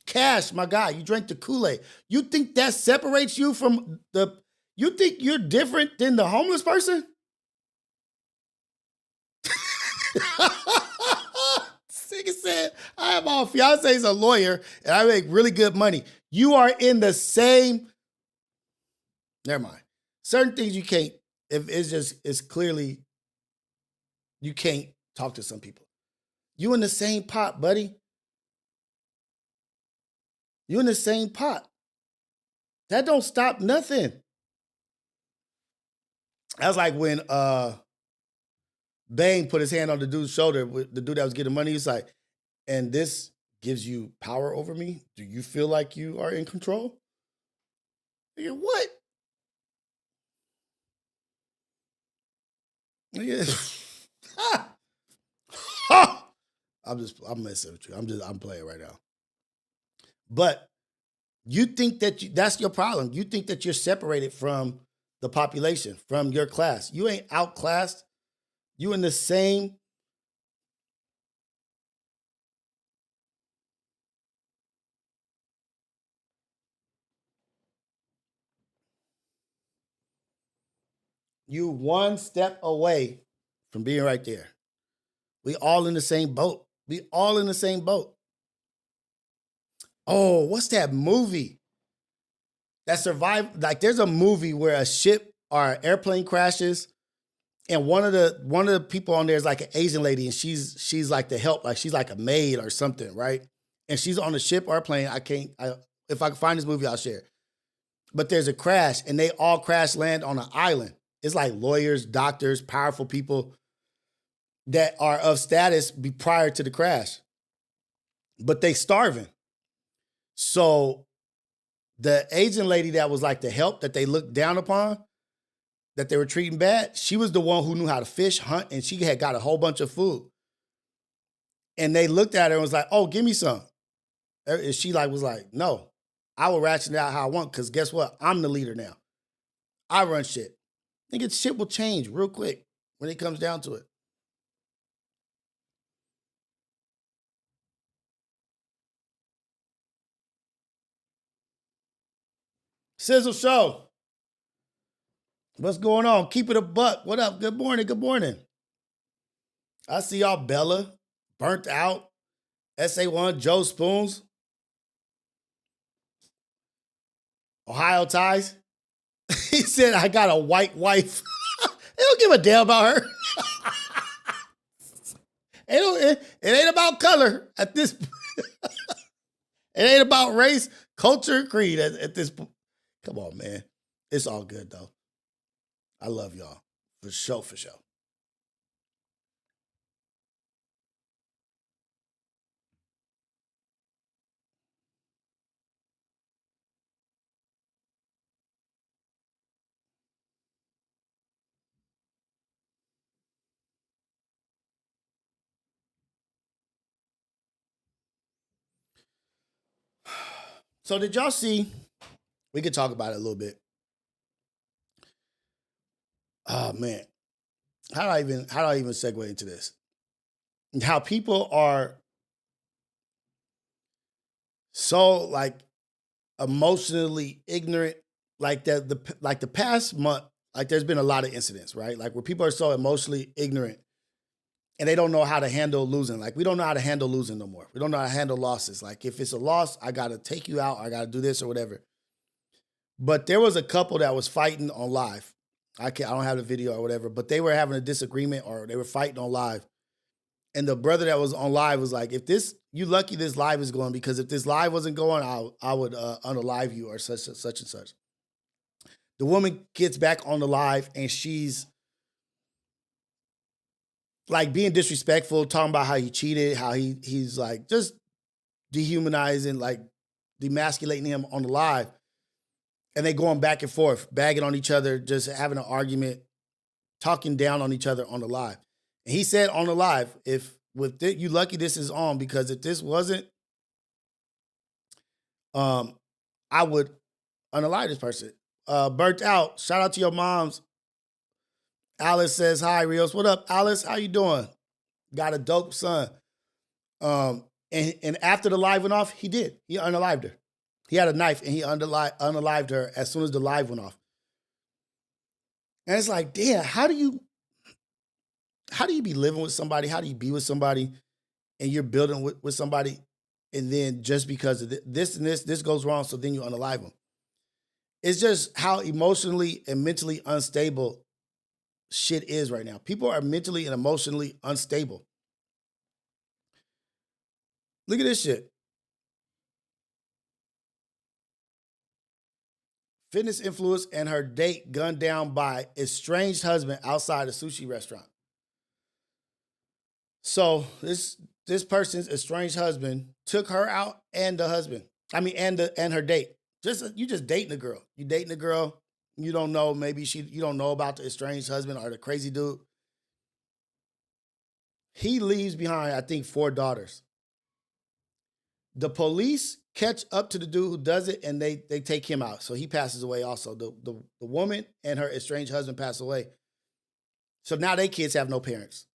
Cash, my guy, you drank the Kool-Aid. You think that separates you from you think you're different than the homeless person? Nigga said, I have my fiance's a lawyer and I make really good money. You are in the same. Never mind. Certain things you can't, if it's clearly, you can't talk to some people. You in the same pot, buddy. You in the same pot. That don't stop nothing. That's like when Bane put his hand on the dude's shoulder, the dude that was getting money. He's like, and this gives you power over me? Do you feel like you are in control? Nigga, what? Nigga. I'm messing with you. I'm playing right now. But you think that's your problem. You think that you're separated from the population, from your class. You ain't outclassed. You in the same. You one step away from being right there. We all in the same boat. We all in the same boat. Oh, what's that movie that survived? Like, there's a movie where a ship or an airplane crashes, and one of the people on there is like an Asian lady, and she's like the help, like she's like a maid or something, right? And she's on the ship or plane. If I can find this movie, I'll share it. But there's a crash, and they all crash land on an island. It's like lawyers, doctors, powerful people that are of status prior to the crash, but they starving. So the Asian lady that was like the help that they looked down upon, that they were treating bad, she was the one who knew how to fish, hunt, and she had got a whole bunch of food. And they looked at her and was like, oh, give me some. And she was like, no, I will ratchet it out how I want, because guess what? I'm the leader now. I run shit. I think shit will change real quick when it comes down to it. Sizzle Show. What's going on? Keep it a buck. What up? Good morning. Good morning. I see y'all. Bella, Burnt Out, SA1, Joe Spoons, Ohio Ties. He said, I got a white wife. They don't give a damn about her. It ain't about color at this point. It ain't about race, culture, creed at this point. Come on, man. It's all good, though. I love y'all. For sure, for sure. So did y'all see, we could talk about it a little bit. Oh man. How do I even segue into this? How people are so like emotionally ignorant, like the past month, like there's been a lot of incidents, right? Like where people are so emotionally ignorant and they don't know how to handle losing. Like we don't know how to handle losing no more. We don't know how to handle losses. Like if it's a loss, I got to take you out. I got to do this or whatever. But there was a couple that was fighting on live. I don't have the video or whatever, but they were having a disagreement or they were fighting on live. And the brother that was on live was like, you lucky this live is going, because if this live wasn't going, I would unalive you or such and such. The woman gets back on the live and she's like being disrespectful, talking about how he cheated, how he's like just dehumanizing, like demasculating him on the live. And they going back and forth, bagging on each other, just having an argument, talking down on each other on the live. And he said on the live, you lucky this is on, because if this wasn't, I would unalive this person. Burnt Out, shout out to your moms. Alice says, hi, Rios. What up, Alice? How you doing? Got a dope son. And after the live went off, he unalived her. He had a knife and he unalived her as soon as the live went off. And it's like, damn, how do you be living with somebody? How do you be with somebody and you're building with somebody, and then just because of this and this goes wrong, so then you unalive them. It's just how emotionally and mentally unstable shit is right now. People are mentally and emotionally unstable. Look at this shit. Fitness influencer and her date gunned down by estranged husband outside a sushi restaurant. So this person's estranged husband took her out and the husband. And her date. You just dating a girl. You dating a girl. You don't know, you don't know about the estranged husband or the crazy dude. He leaves behind, I think, 4 daughters. The police catch up to the dude who does it, and they take him out. So he passes away also. The woman and her estranged husband pass away. So now they kids have no parents.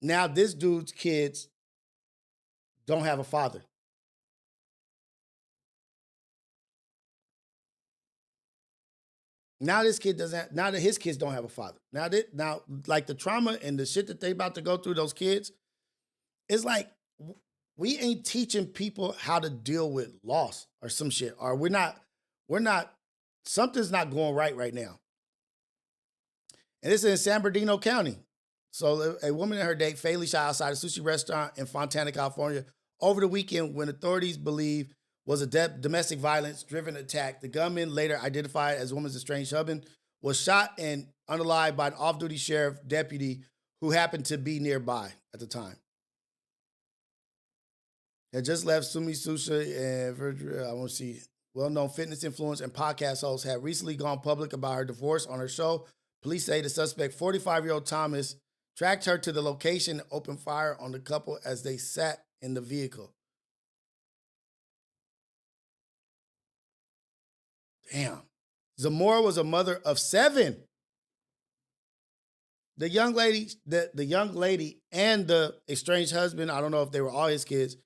Now this dude's kids don't have a father. Now his kids don't have a father. Now like the trauma and the shit that they about to go through, those kids, it's like we ain't teaching people how to deal with loss or some shit. Or something's not going right now. And it's in San Bernardino County. So a woman and her date fatally shot outside a sushi restaurant in Fontana, California over the weekend when authorities believe was a domestic violence-driven attack. The gunman, later identified as the woman's estranged husband, was shot and unalived by an off-duty sheriff deputy who happened to be nearby at the time. Had just left Sumi Susha and well-known fitness influencer and podcast host had recently gone public about her divorce on her show. Police say the suspect, 45-year-old Thomas, tracked her to the location and opened fire on the couple as they sat in the vehicle. Damn. Zamora was a mother of 7. The young lady and the estranged husband, I don't know if they were all his kids.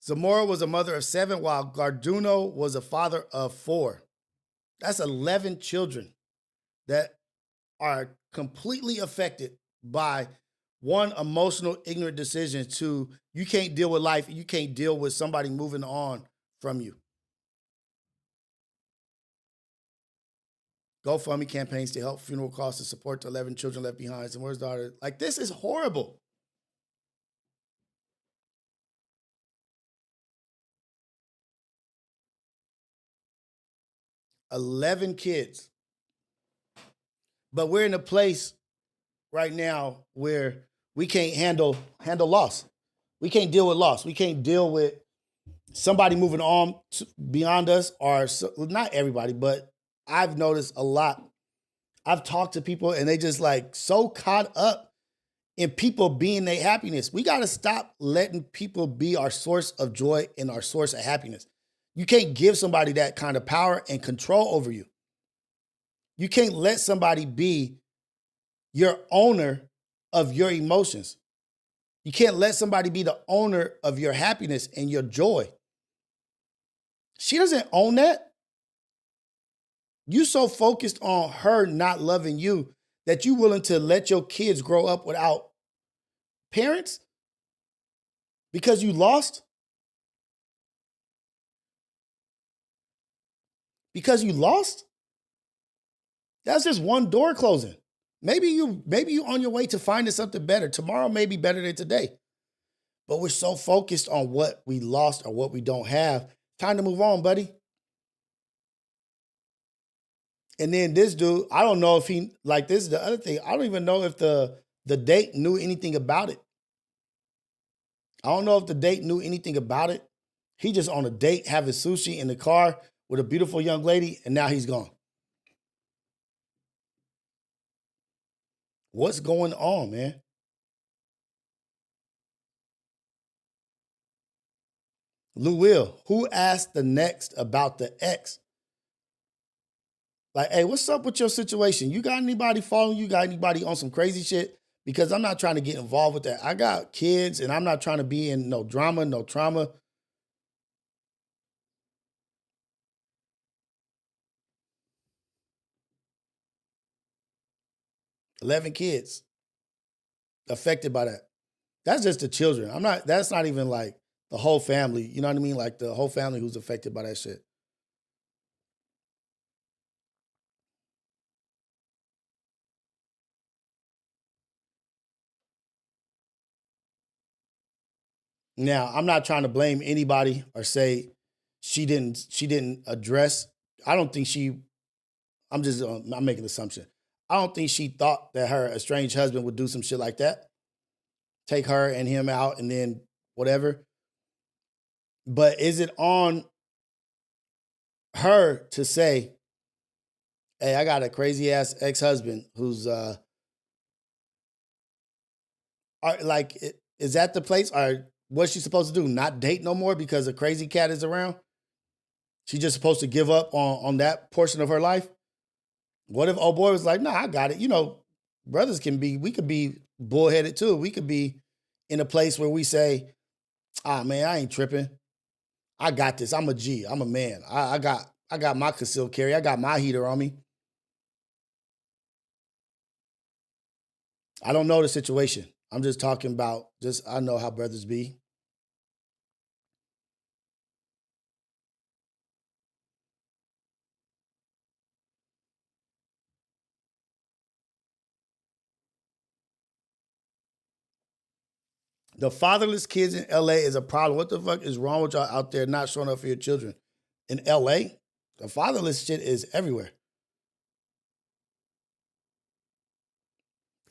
Zamora was a mother of 7, while Garduno was a father of 4. That's 11 children that are completely affected by one emotional, ignorant decision. 2, you can't deal with life. You can't deal with somebody moving on from you. GoFundMe campaigns to help funeral costs and support the 11 children left behind. And where's daughter? Like, this is horrible. $11 kids. But we're in a place right now where we can't handle loss. We can't deal with loss. We can't deal with somebody moving on beyond us, or not everybody, but I've noticed a lot. I've talked to people and they just like so caught up in people being their happiness. We got to stop letting people be our source of joy and our source of happiness. You can't give somebody that kind of power and control over you. You can't let somebody be your owner of your emotions. You can't let somebody be the owner of your happiness and your joy. She doesn't own that. You so focused on her not loving you that you willing to let your kids grow up without parents because you lost? Because you lost? That's just one door closing. Maybe you on your way to finding something better. Tomorrow may be better than today. But we're so focused on what we lost or what we don't have. Time to move on, buddy. And then this dude, I don't know if he, like, this is the other thing. I don't even know if the date knew anything about it. I don't know if the date knew anything about it. He just on a date having sushi in the car with a beautiful young lady, and now he's gone. What's going on, man? Lou Will, who asked the next about the ex? Like, hey, what's up with your situation? You got anybody following you? Got anybody on some crazy shit? Because I'm not trying to get involved with that. I got kids and I'm not trying to be in no drama, no trauma. $11 kids affected by that. That's just the children. That's not even like the whole family. You know what I mean? Like the whole family who's affected by that shit. Now, I'm not trying to blame anybody or say she didn't address. I don't think I'm making an assumption. I don't think she thought that her estranged husband would do some shit like that. Take her and him out and then whatever. But is it on her to say, hey, I got a crazy ass ex-husband who's is that the place? Or what's she supposed to do? Not date no more because a crazy cat is around? She just supposed to give up on that portion of her life? What if old boy was like, nah, I got it. You know, brothers we could be bullheaded too. We could be in a place where we say, man, I ain't tripping. I got this. I'm a G. I'm a man. I got my concealed carry. I got my heater on me. I don't know the situation. I'm just talking about I know how brothers be. The fatherless kids in LA is a problem. What the fuck is wrong with y'all out there not showing up for your children? In LA, the fatherless shit is everywhere.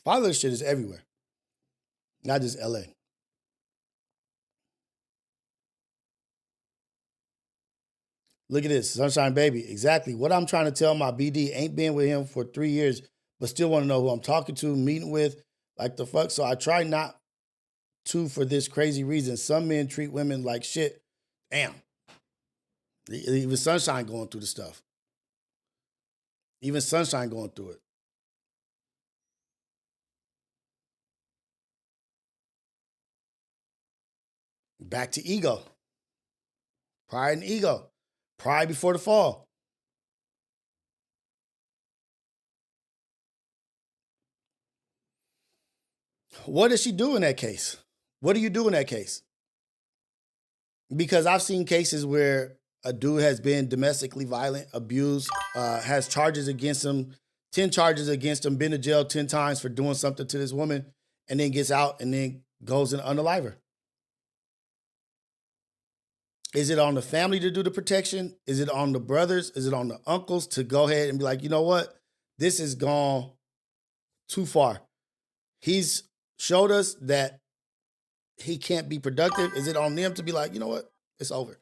Fatherless shit is everywhere. Not just LA. Look at this, Sunshine Baby. Exactly. What I'm trying to tell my BD, ain't been with him for 3 years, but still want to know who I'm talking to, meeting with, like the fuck. So I try not to for this crazy reason. Some men treat women like shit. Damn. Even Sunshine going through the stuff. Even Sunshine going through it. Back to ego. Pride and ego. Pride before the fall. What does she do in that case? What do you do in that case? Because I've seen cases where a dude has been domestically violent, abused, has charges against him, 10 charges against him, been to jail 10 times for doing something to this woman, and then gets out and then goes and unalive her. Is it on the family to do the protection? Is it on the brothers? Is it on the uncles to go ahead and be like, you know what? This has gone too far. He's showed us that he can't be productive. Is it on them to be like, you know what? It's over.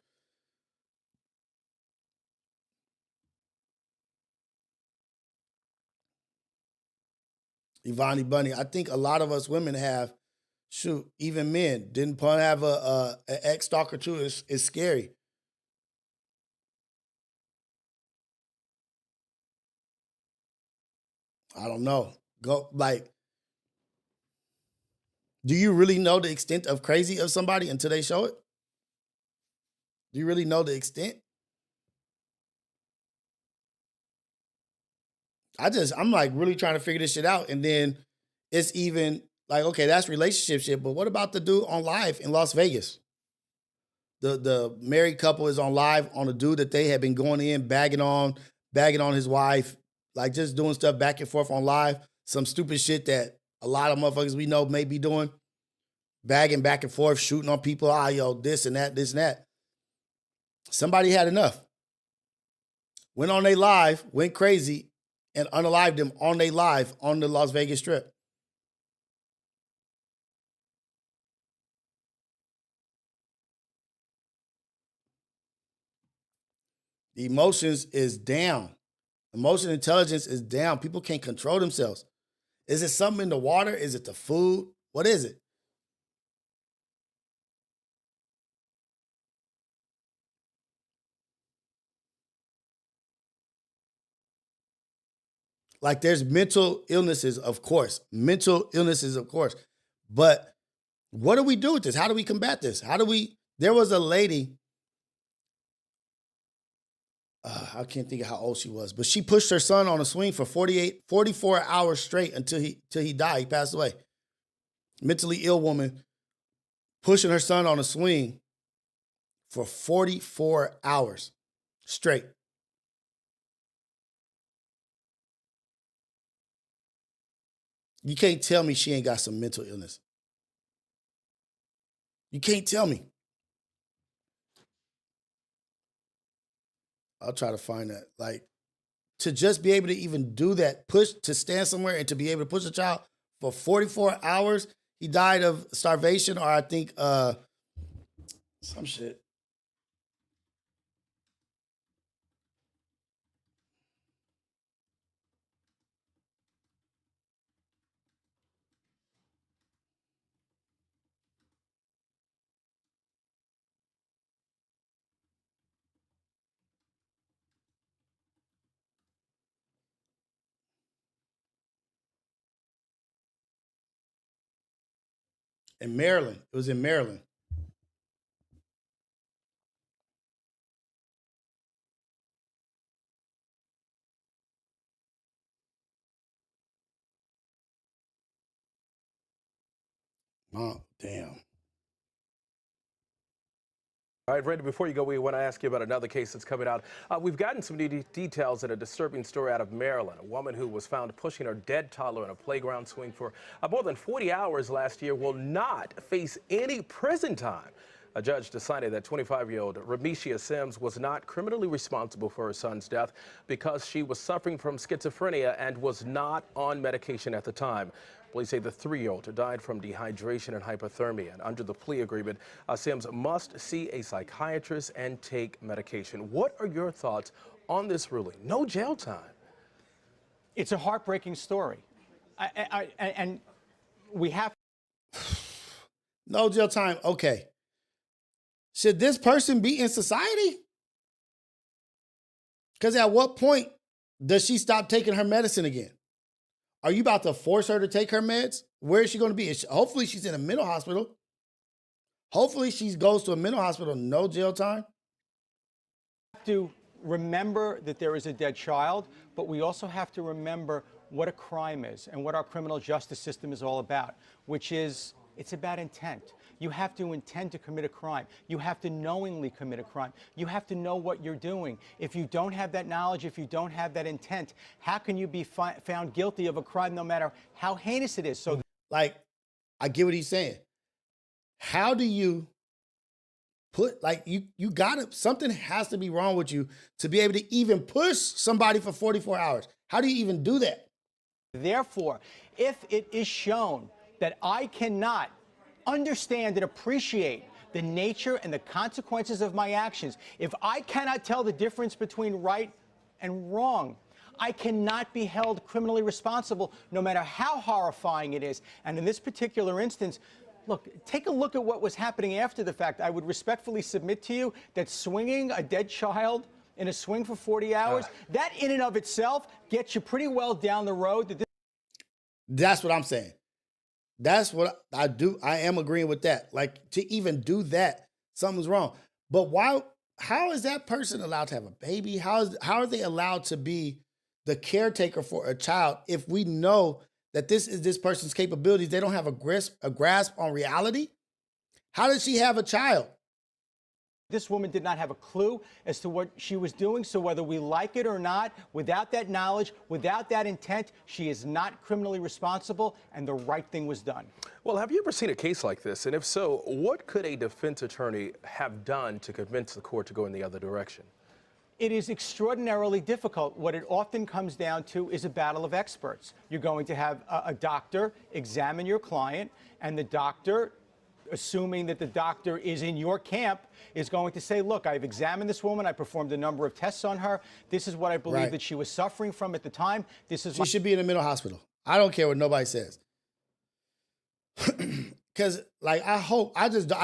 Ivani Bunny, I think a lot of us women have, even men, didn't Pun have an ex-stalker too? It's scary. I don't know. Do you really know the extent of crazy of somebody until they show it? Do you really know the extent? I'm like really trying to figure this shit out. And then it's even like, okay, that's relationship shit, but what about the dude on live in Las Vegas? The married couple is on live on a dude that they had been going in, bagging on his wife, like just doing stuff back and forth on live. Some stupid shit that a lot of motherfuckers we know may be doing. Bagging back and forth, shooting on people. This and that. Somebody had enough. Went on they live, went crazy, and unalived them on they live on the Las Vegas Strip. The emotions is down. Emotional intelligence is down. People can't control themselves. Is it something in the water? Is it the food? What is it? Like there's mental illnesses, of course. But what do we do with this? How do we combat this? There was a lady, I can't think of how old she was, but she pushed her son on a swing for 44 hours straight until he died. He passed away. Mentally ill woman pushing her son on a swing for 44 hours straight. You can't tell me she ain't got some mental illness. You can't tell me. I'll try to find that. Like, to just be able to even do that, to stand somewhere and to be able to push a child for 44 hours. He died of starvation, or I think some shit. In Maryland. It was in Maryland. Oh, damn.
All right, Randy, before you go, we want to ask you about another case that's coming out. We've gotten some new details in a disturbing story out of Maryland. A woman who was found pushing her dead toddler in a playground swing for more than 40 hours last year will not face any prison time. A judge decided that 25-year-old Remetia Sims was not criminally responsible for her son's death because she was suffering from schizophrenia and was not on medication at the time. Police say the 3-year-old died from dehydration and hypothermia. And under the plea agreement, Sims must see a psychiatrist and take medication. What are your thoughts on this ruling? No jail time.
It's a heartbreaking story. And we have...
No jail time. Okay. Should this person be in society? Because at what point does she stop taking her medicine again? Are you about to force her to take her meds? Where is she going to be? Hopefully she's in a mental hospital. Hopefully she goes to a mental hospital, no jail time.
We have to remember that there is a dead child, but we also have to remember what a crime is and what our criminal justice system is all about, which is it's about intent. You have to intend to commit a crime. You have to knowingly commit a crime. You have to know what you're doing. If you don't have that knowledge, if you don't have that intent, how can you be found guilty of a crime no matter how heinous it is? So,
like, I get what he's saying. How do you put, like, you gotta, something has to be wrong with you to be able to even push somebody for 44 hours. How do you even do that?
Therefore, if it is shown that I cannot understand and appreciate the nature and the consequences of my actions, if I cannot tell the difference between right and wrong, I cannot be held criminally responsible no matter how horrifying it is. And in this particular instance, look, take a look at what was happening after the fact. I would respectfully submit to you that swinging a dead child in a swing for 40 hours, that in and of itself gets you pretty well down the road.
That's what I'm saying. That's what I do. I am agreeing with that. Like, to even do that, something's wrong. But how is that person allowed to have a baby? How are they allowed to be the caretaker for a child if we know that this is this person's capabilities? They don't have a grasp on reality. How does she have a child?
This woman did not have a clue as to what she was doing, so whether we like it or not, without that knowledge, without that intent, she is not criminally responsible, and the right thing was done.
Well, have you ever seen a case like this? And if so, what could a defense attorney have done to convince the court to go in the other direction?
It is extraordinarily difficult. What it often comes down to is a battle of experts. You're going to have a doctor examine your client, and the doctor, assuming that the doctor is in your camp, is going to say, look, I've examined this woman. I performed a number of tests on her. This is what I believe that she was suffering from at the time. This is
she should be in a mental hospital. I don't care what nobody says. Because, like, I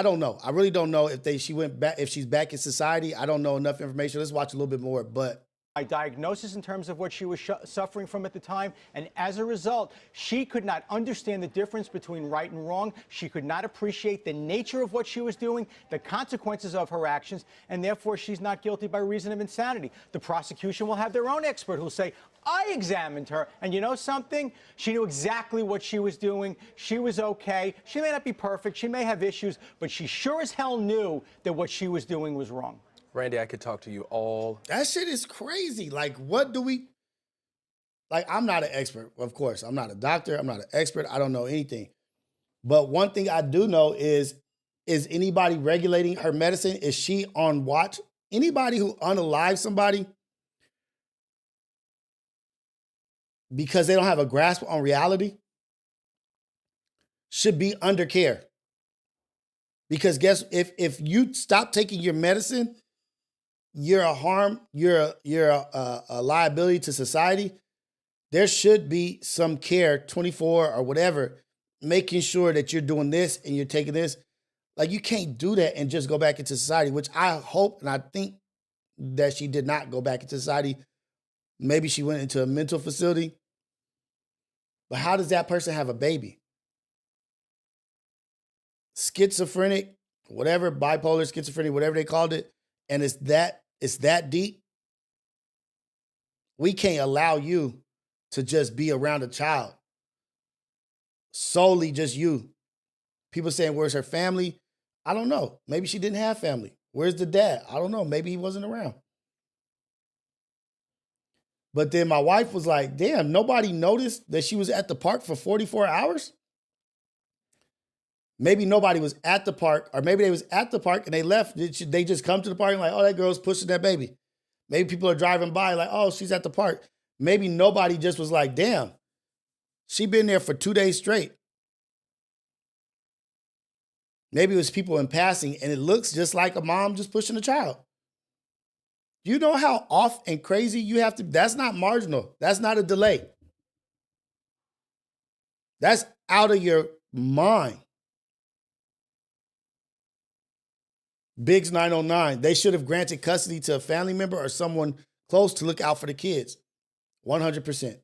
don't know. I really don't know if she's back in society. I don't know enough information. Let's watch a little bit more, but
my diagnosis in terms of what she was suffering from at the time, and as a result, she could not understand the difference between right and wrong. She could not appreciate the nature of what she was doing, the consequences of her actions, and therefore she's not guilty by reason of insanity. The prosecution will have their own expert who'll say, I examined her, and you know something? She knew exactly what she was doing. She was okay. She may not be perfect. She may have issues, but she sure as hell knew that what she was doing was wrong.
Randy, I could talk to you all.
That shit is crazy. Like, what do we... Like, I'm not an expert, of course. I'm not a doctor. I'm not an expert. I don't know anything. But one thing I do know is anybody regulating her medicine? Is she on watch? Anybody who unalives somebody because they don't have a grasp on reality should be under care. Because guess, if you stop taking your medicine, you're a harm, you're a liability to society. There should be some care, 24 or whatever, making sure that you're doing this and you're taking this. Like, you can't do that and just go back into society, which I hope and I think that she did not go back into society. Maybe she went into a mental facility. But how does that person have a baby? Schizophrenic, whatever, bipolar, schizophrenic, whatever they called it, and it's that deep. We can't allow you to just be around a child. Solely just you. People saying, where's her family? I don't know. Maybe she didn't have family. Where's the dad? I don't know. Maybe he wasn't around. But then my wife was like, damn, nobody noticed that she was at the park for 44 hours? Maybe nobody was at the park, or maybe they was at the park and they left. They just come to the park and like, oh, that girl's pushing that baby. Maybe people are driving by like, oh, she's at the park. Maybe nobody just was like, damn, she been there for 2 days straight. Maybe it was people in passing and it looks just like a mom just pushing a child. You know how off and crazy you have to, that's not marginal. That's not a delay. That's out of your mind. Biggs 909, they should have granted custody to a family member or someone close to look out for the kids. 100%.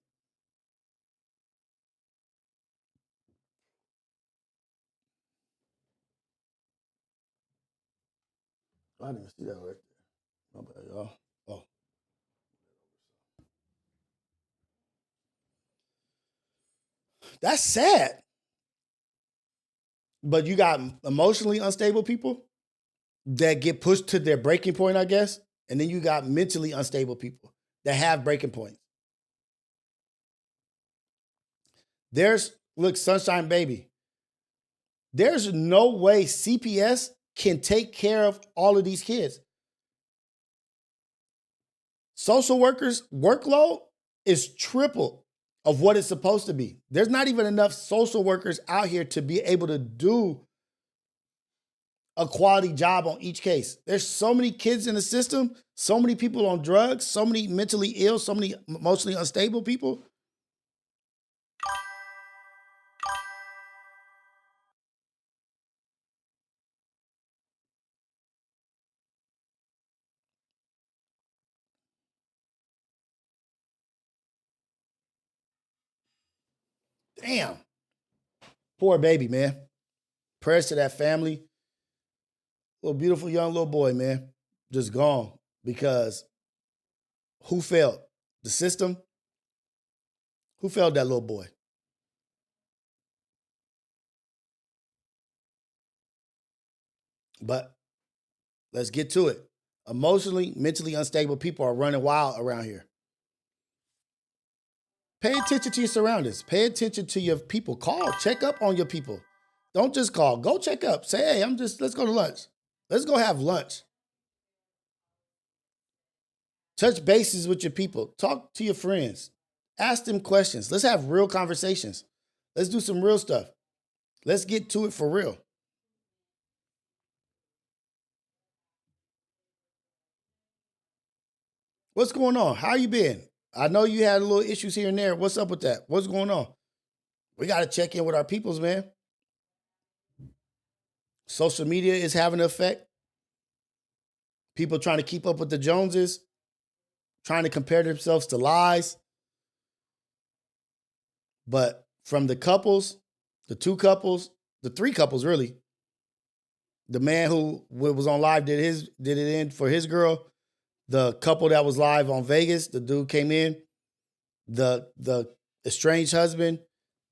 I didn't even see that right there. My bad, y'all. Oh. That's sad. But you got emotionally unstable people that get pushed to their breaking point, I guess. And then you got mentally unstable people that have breaking points. Look, Sunshine Baby. There's no way CPS can take care of all of these kids. Social workers' workload is triple of what it's supposed to be. There's not even enough social workers out here to be able to do a quality job on each case. There's so many kids in the system, so many people on drugs, so many mentally ill, so many emotionally unstable people. Damn. Poor baby, man. Prayers to that family. Little beautiful young little boy, man. Just gone. Because who failed? The system? Who failed that little boy? But let's get to it. Emotionally, mentally unstable people are running wild around here. Pay attention to your surroundings. Pay attention to your people. Call, check up on your people. Don't just call. Go check up. Say, hey, let's go to lunch. Let's go have lunch. Touch bases with your people. Talk to your friends. Ask them questions. Let's have real conversations. Let's do some real stuff. Let's get to it for real. What's going on? How you been? I know you had a little issues here and there. What's up with that? What's going on? We got to check in with our peoples, man. Social media is having an effect. People trying to keep up with the Joneses, trying to compare themselves to lies. But from the couples, the two couples, the three couples really, the man who was on live did it in for his girl. The couple that was live on Vegas, the dude came in. the estranged husband,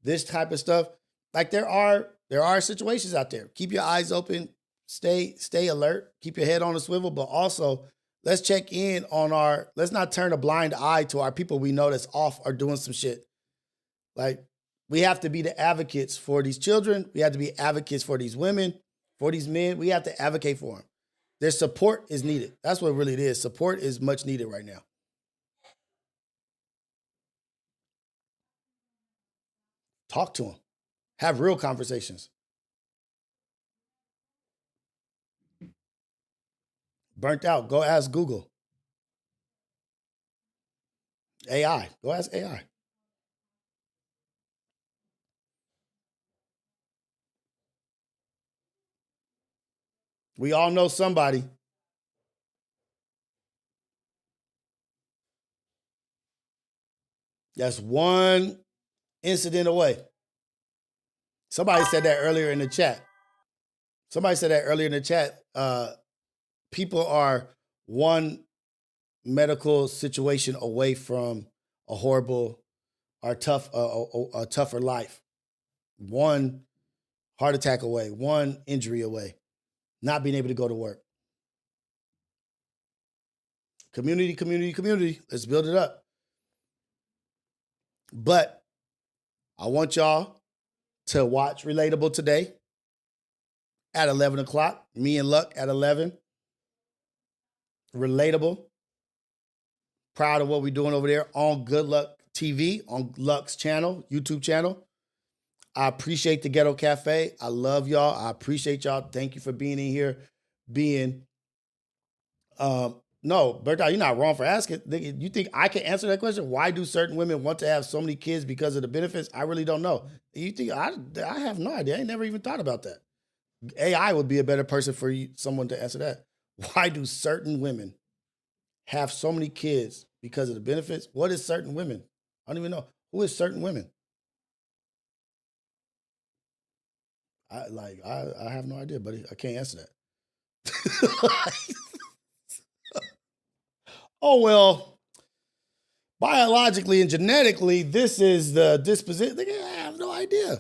this type of stuff. Like there are situations out there. Keep your eyes open, stay alert, keep your head on a swivel, but also let's check in on let's not turn a blind eye to our people we know that's off or doing some shit. Like, we have to be the advocates for these children. We have to be advocates for these women, for these men. We have to advocate for them. Their support is needed. That's what really it is. Support is much needed right now. Talk to them. Have real conversations. Burnt out. Go ask Google. AI. Go ask AI. We all know somebody. That's one incident away. Somebody said that earlier in the chat. People are one medical situation away from a horrible or a tougher life. One heart attack away, one injury away, not being able to go to work. Community. Let's build it up. But I want y'all to watch Relatable today at 11 o'clock. Me and Luck at 11. Relatable. Proud of what we're doing over there on Good Luck TV, on Luck's channel, YouTube channel. I appreciate the Ghetto Cafe. I love y'all. I appreciate y'all. Thank you for being in here. No, Bertha, you're not wrong for asking. You think I can answer that question? Why do certain women want to have so many kids because of the benefits? I really don't know. You think I have no idea. I ain't never even thought about that. AI would be a better person for someone to answer that. Why do certain women have so many kids because of the benefits? What is certain women? I don't even know. Who is certain women? I have no idea, buddy. I can't answer that. Oh, well, biologically and genetically, this is the disposition. I have no idea.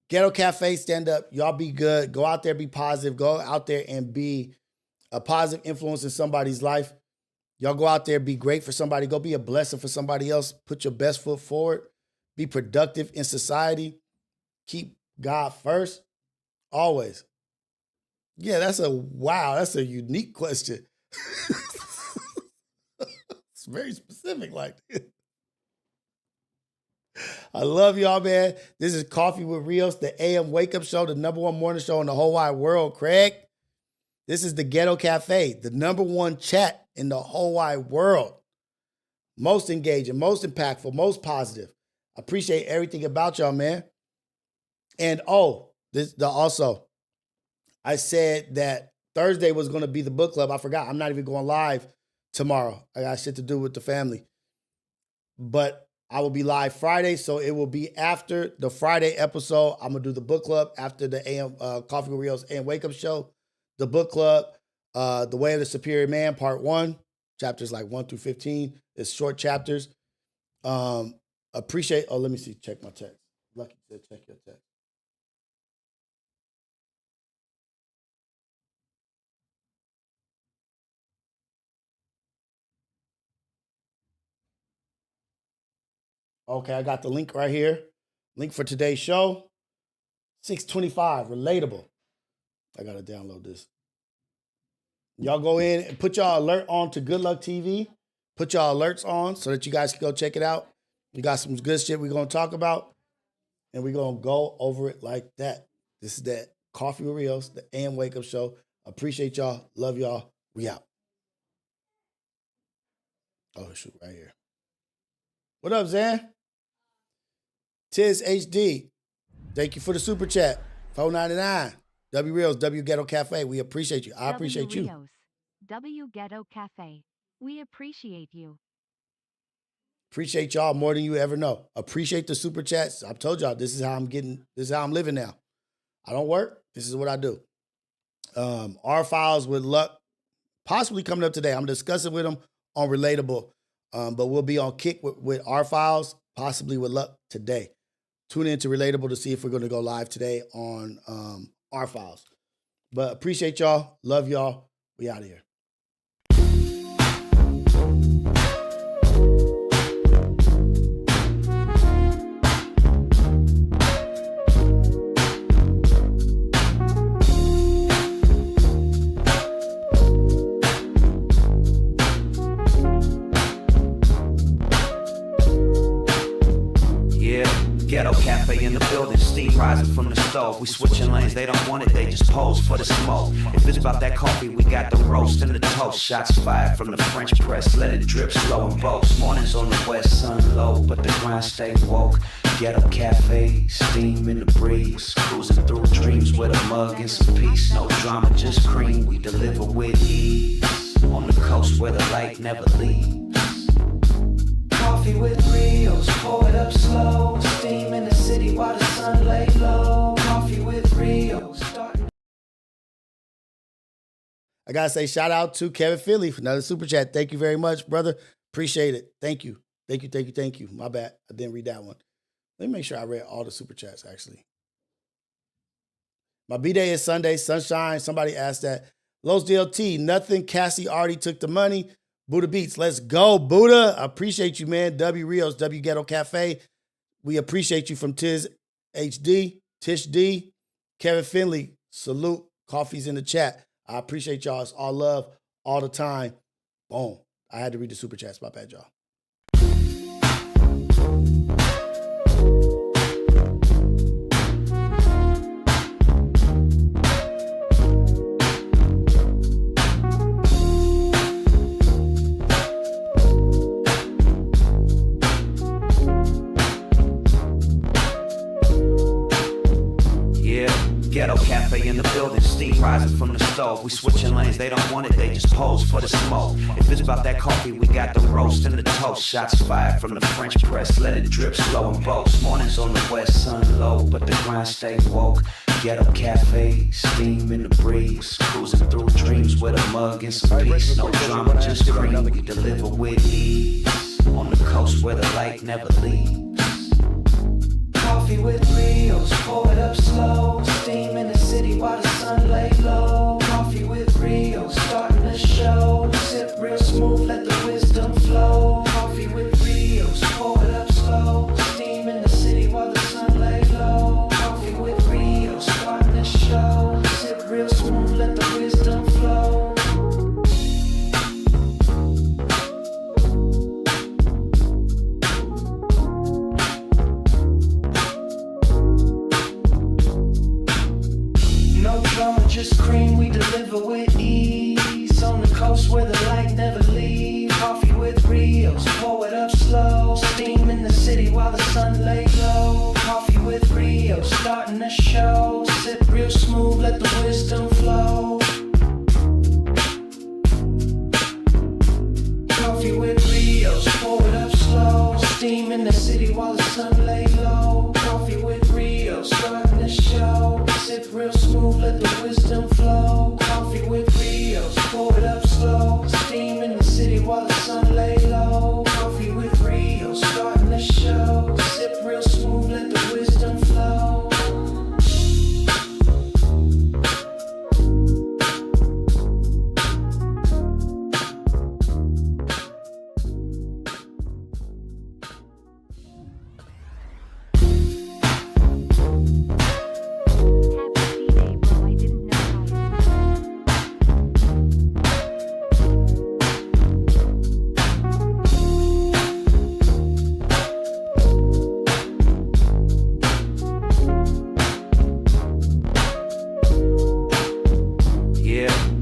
Ghetto Cafe, stand up. Y'all be good. Go out there, be positive. Go out there and be a positive influence in somebody's life. Y'all go out there, be great for somebody. Go be a blessing for somebody else. Put your best foot forward. Be productive in society. Keep God first. Always. Yeah, that's a unique question. It's very specific like this. I love y'all, man. This is Coffee with Rios, the AM Wake Up Show, the #1 morning show in the whole wide world, Craig. This is the Ghetto Cafe, the #1 chat in the whole wide world. Most engaging, most impactful, most positive. I appreciate everything about y'all, man. And also, I said that Thursday was going to be the book club. I forgot. I'm not even going live tomorrow. I got shit to do with the family. But I will be live Friday, so it will be after the Friday episode. I'm going to do the book club after the AM Coffee with Rios AM Wake Up Show. The book club, The Way of the Superior Man, Part 1, chapters like 1 through 15. It's short chapters. Let me see, check my text. Lucky said check your text. Okay, I got the link right here. Link for today's show. 625, relatable. I got to download this. Y'all go in and put y'all alert on to Good Luck TV. Put y'all alerts on so that you guys can go check it out. We got some good shit we're going to talk about, and we're going to go over it like that. This is that Coffee with Rios, the AM Wake Up Show. Appreciate y'all. Love y'all. We out. Oh, shoot, right here. What up, Zan? Tiz HD. Thank you for the super chat. $4.99. W Rios, W Ghetto Cafe. We appreciate you. I appreciate you.
Rios, W Ghetto Cafe. We appreciate you.
Appreciate y'all more than you ever know. Appreciate the super chats. I've told y'all this is how I'm living now. I don't work. This is what I do. R Files with Luck possibly coming up today. I'm discussing with him on Relatable, but we'll be on Kick with our files, possibly with luck today. Tune in to Relatable to see if we're going to go live today on our files. But appreciate y'all. Love y'all. We out of here.
Ghetto cafe in the building, steam rising from the stove. We switching lanes, they don't want it, they just pose for the smoke. If it's about that coffee, we got the roast and the toast. Shots fired from the French press, let it drip slow and boast. Mornings on the west, sun low, but the grind stay woke. Ghetto cafe, steam in the breeze, cruising through dreams with a mug and some peace. No drama, just cream, we deliver with ease. On the coast where the light never leaves.
Coffee with Rios, pour it up slow. Steam in the city while the sun lay low. Coffee with Rios.
I gotta say shout out to Kevin Philly for another super chat. Thank you very much, brother. Appreciate it. Thank you. Thank you. My bad. I didn't read that one. Let me make sure I read all the super chats, actually. My B-Day is Sunday, sunshine. Somebody asked that. Los DLT, nothing. Cassie already took the money. Buddha Beats, let's go, Buddha. I appreciate you, man. W Rios, W Ghetto Cafe. We appreciate you from Tiz HD, Tish D, Kevin Finley. Salute. Coffee's in the chat. I appreciate y'all. It's all love all the time. Boom. I had to read the super chats. My bad, y'all.
Ghetto cafe in the building, steam rising from the stove. We switching lanes, they don't want it, they just pose for the smoke. If it's about that coffee, we got the roast and the toast. Shots fired from the French press, let it drip slow and boast. Mornings on the west, sun low, but the grind stay woke. Ghetto cafe, steam in the breeze, cruising through dreams with a mug and some peace. No drama, just cream, we deliver with ease. On the coast where the light never leaves.
Coffee with Rios, pour it up slow. Steam in the city while the sun lay low. Coffee with Rios, starting the show. Sip real smooth, let the wisdom flow. Coffee with Rios, pour it up slow. Steam in the city while the sun lay low. Coffee with Rios, starting the show. Sip real smooth, let the wisdom flow. Just cream, we deliver with ease. On the coast where the light never leaves. Coffee with Rios, pour it up slow. Steam in the city while the sun lay low. Coffee with Rios, starting the show. Sip real smooth, let the wisdom flow. Coffee with Rios, pour it up slow. Steam in the city while the sun lay low. Coffee with Rios, starting the show. Sip real smooth, let the wisdom flow. Coffee with Rios, pour it up slow. Steam in the city while the sun lay low. Coffee with Rios, starting the show. Sip real smooth, let the wisdom flow.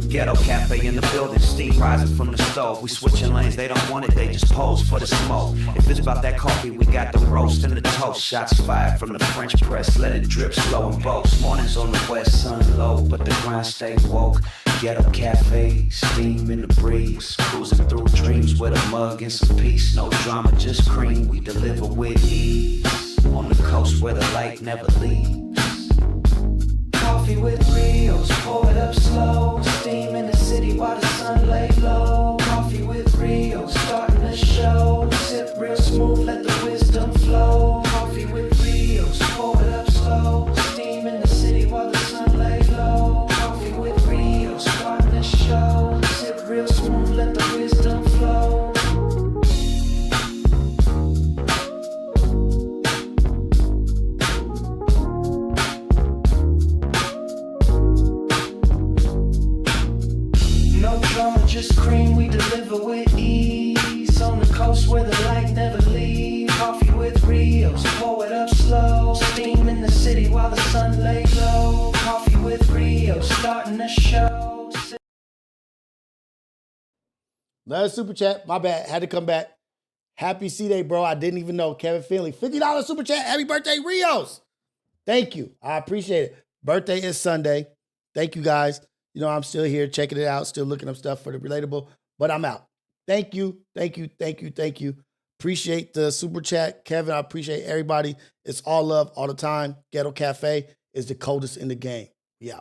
Ghetto cafe in the building, steam rising from the stove. We switching lanes, they don't want it, they just pose for the smoke. If it's about that coffee, we got the roast and the toast. Shots fired from the French press, let it drip slow and boast. Mornings on the west, sun low, but the grind stay woke. Ghetto cafe, steam in the breeze, cruising through dreams with a mug and some peace. No drama, just cream, we deliver with ease. On the coast where the light never leaves.
Coffee with Rios, pour it up slow. Steam in the city while the sun lay low. Coffee with Rios,
Another super chat. My bad. Had to come back. Happy C-Day, bro. I didn't even know. Kevin Finley. $50 super chat. Happy birthday, Rios. Thank you. I appreciate it. Birthday is Sunday. Thank you, guys. You know, I'm still here checking it out, still looking up stuff for the relatable, but I'm out. Thank you. Thank you. Thank you. Thank you. Appreciate the super chat. Kevin, I appreciate everybody. It's all love all the time. Ghetto Cafe is the coldest in the game. Yeah.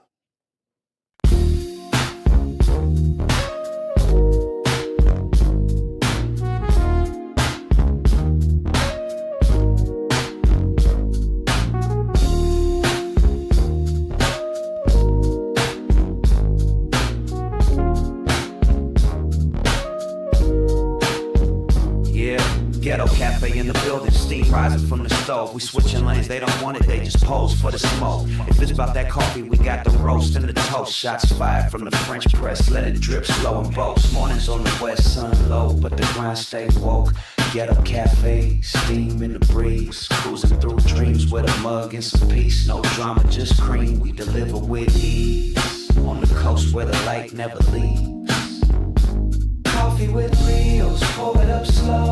Ghetto Cafe in the building, steam rising from the stove. We switching lanes, they don't want it, they just pose for the smoke. If it's about that coffee, we got the roast and the toast. Shots fired from the French press, let it drip slow and boast. Mornings on the west, sun low, but the grind stay woke. Ghetto Cafe, steam in the breeze. Cruising through dreams with a mug and some peace. No drama, just cream, we deliver with ease. On the coast where the light never leaves.
Coffee with Rios, pour it up slow.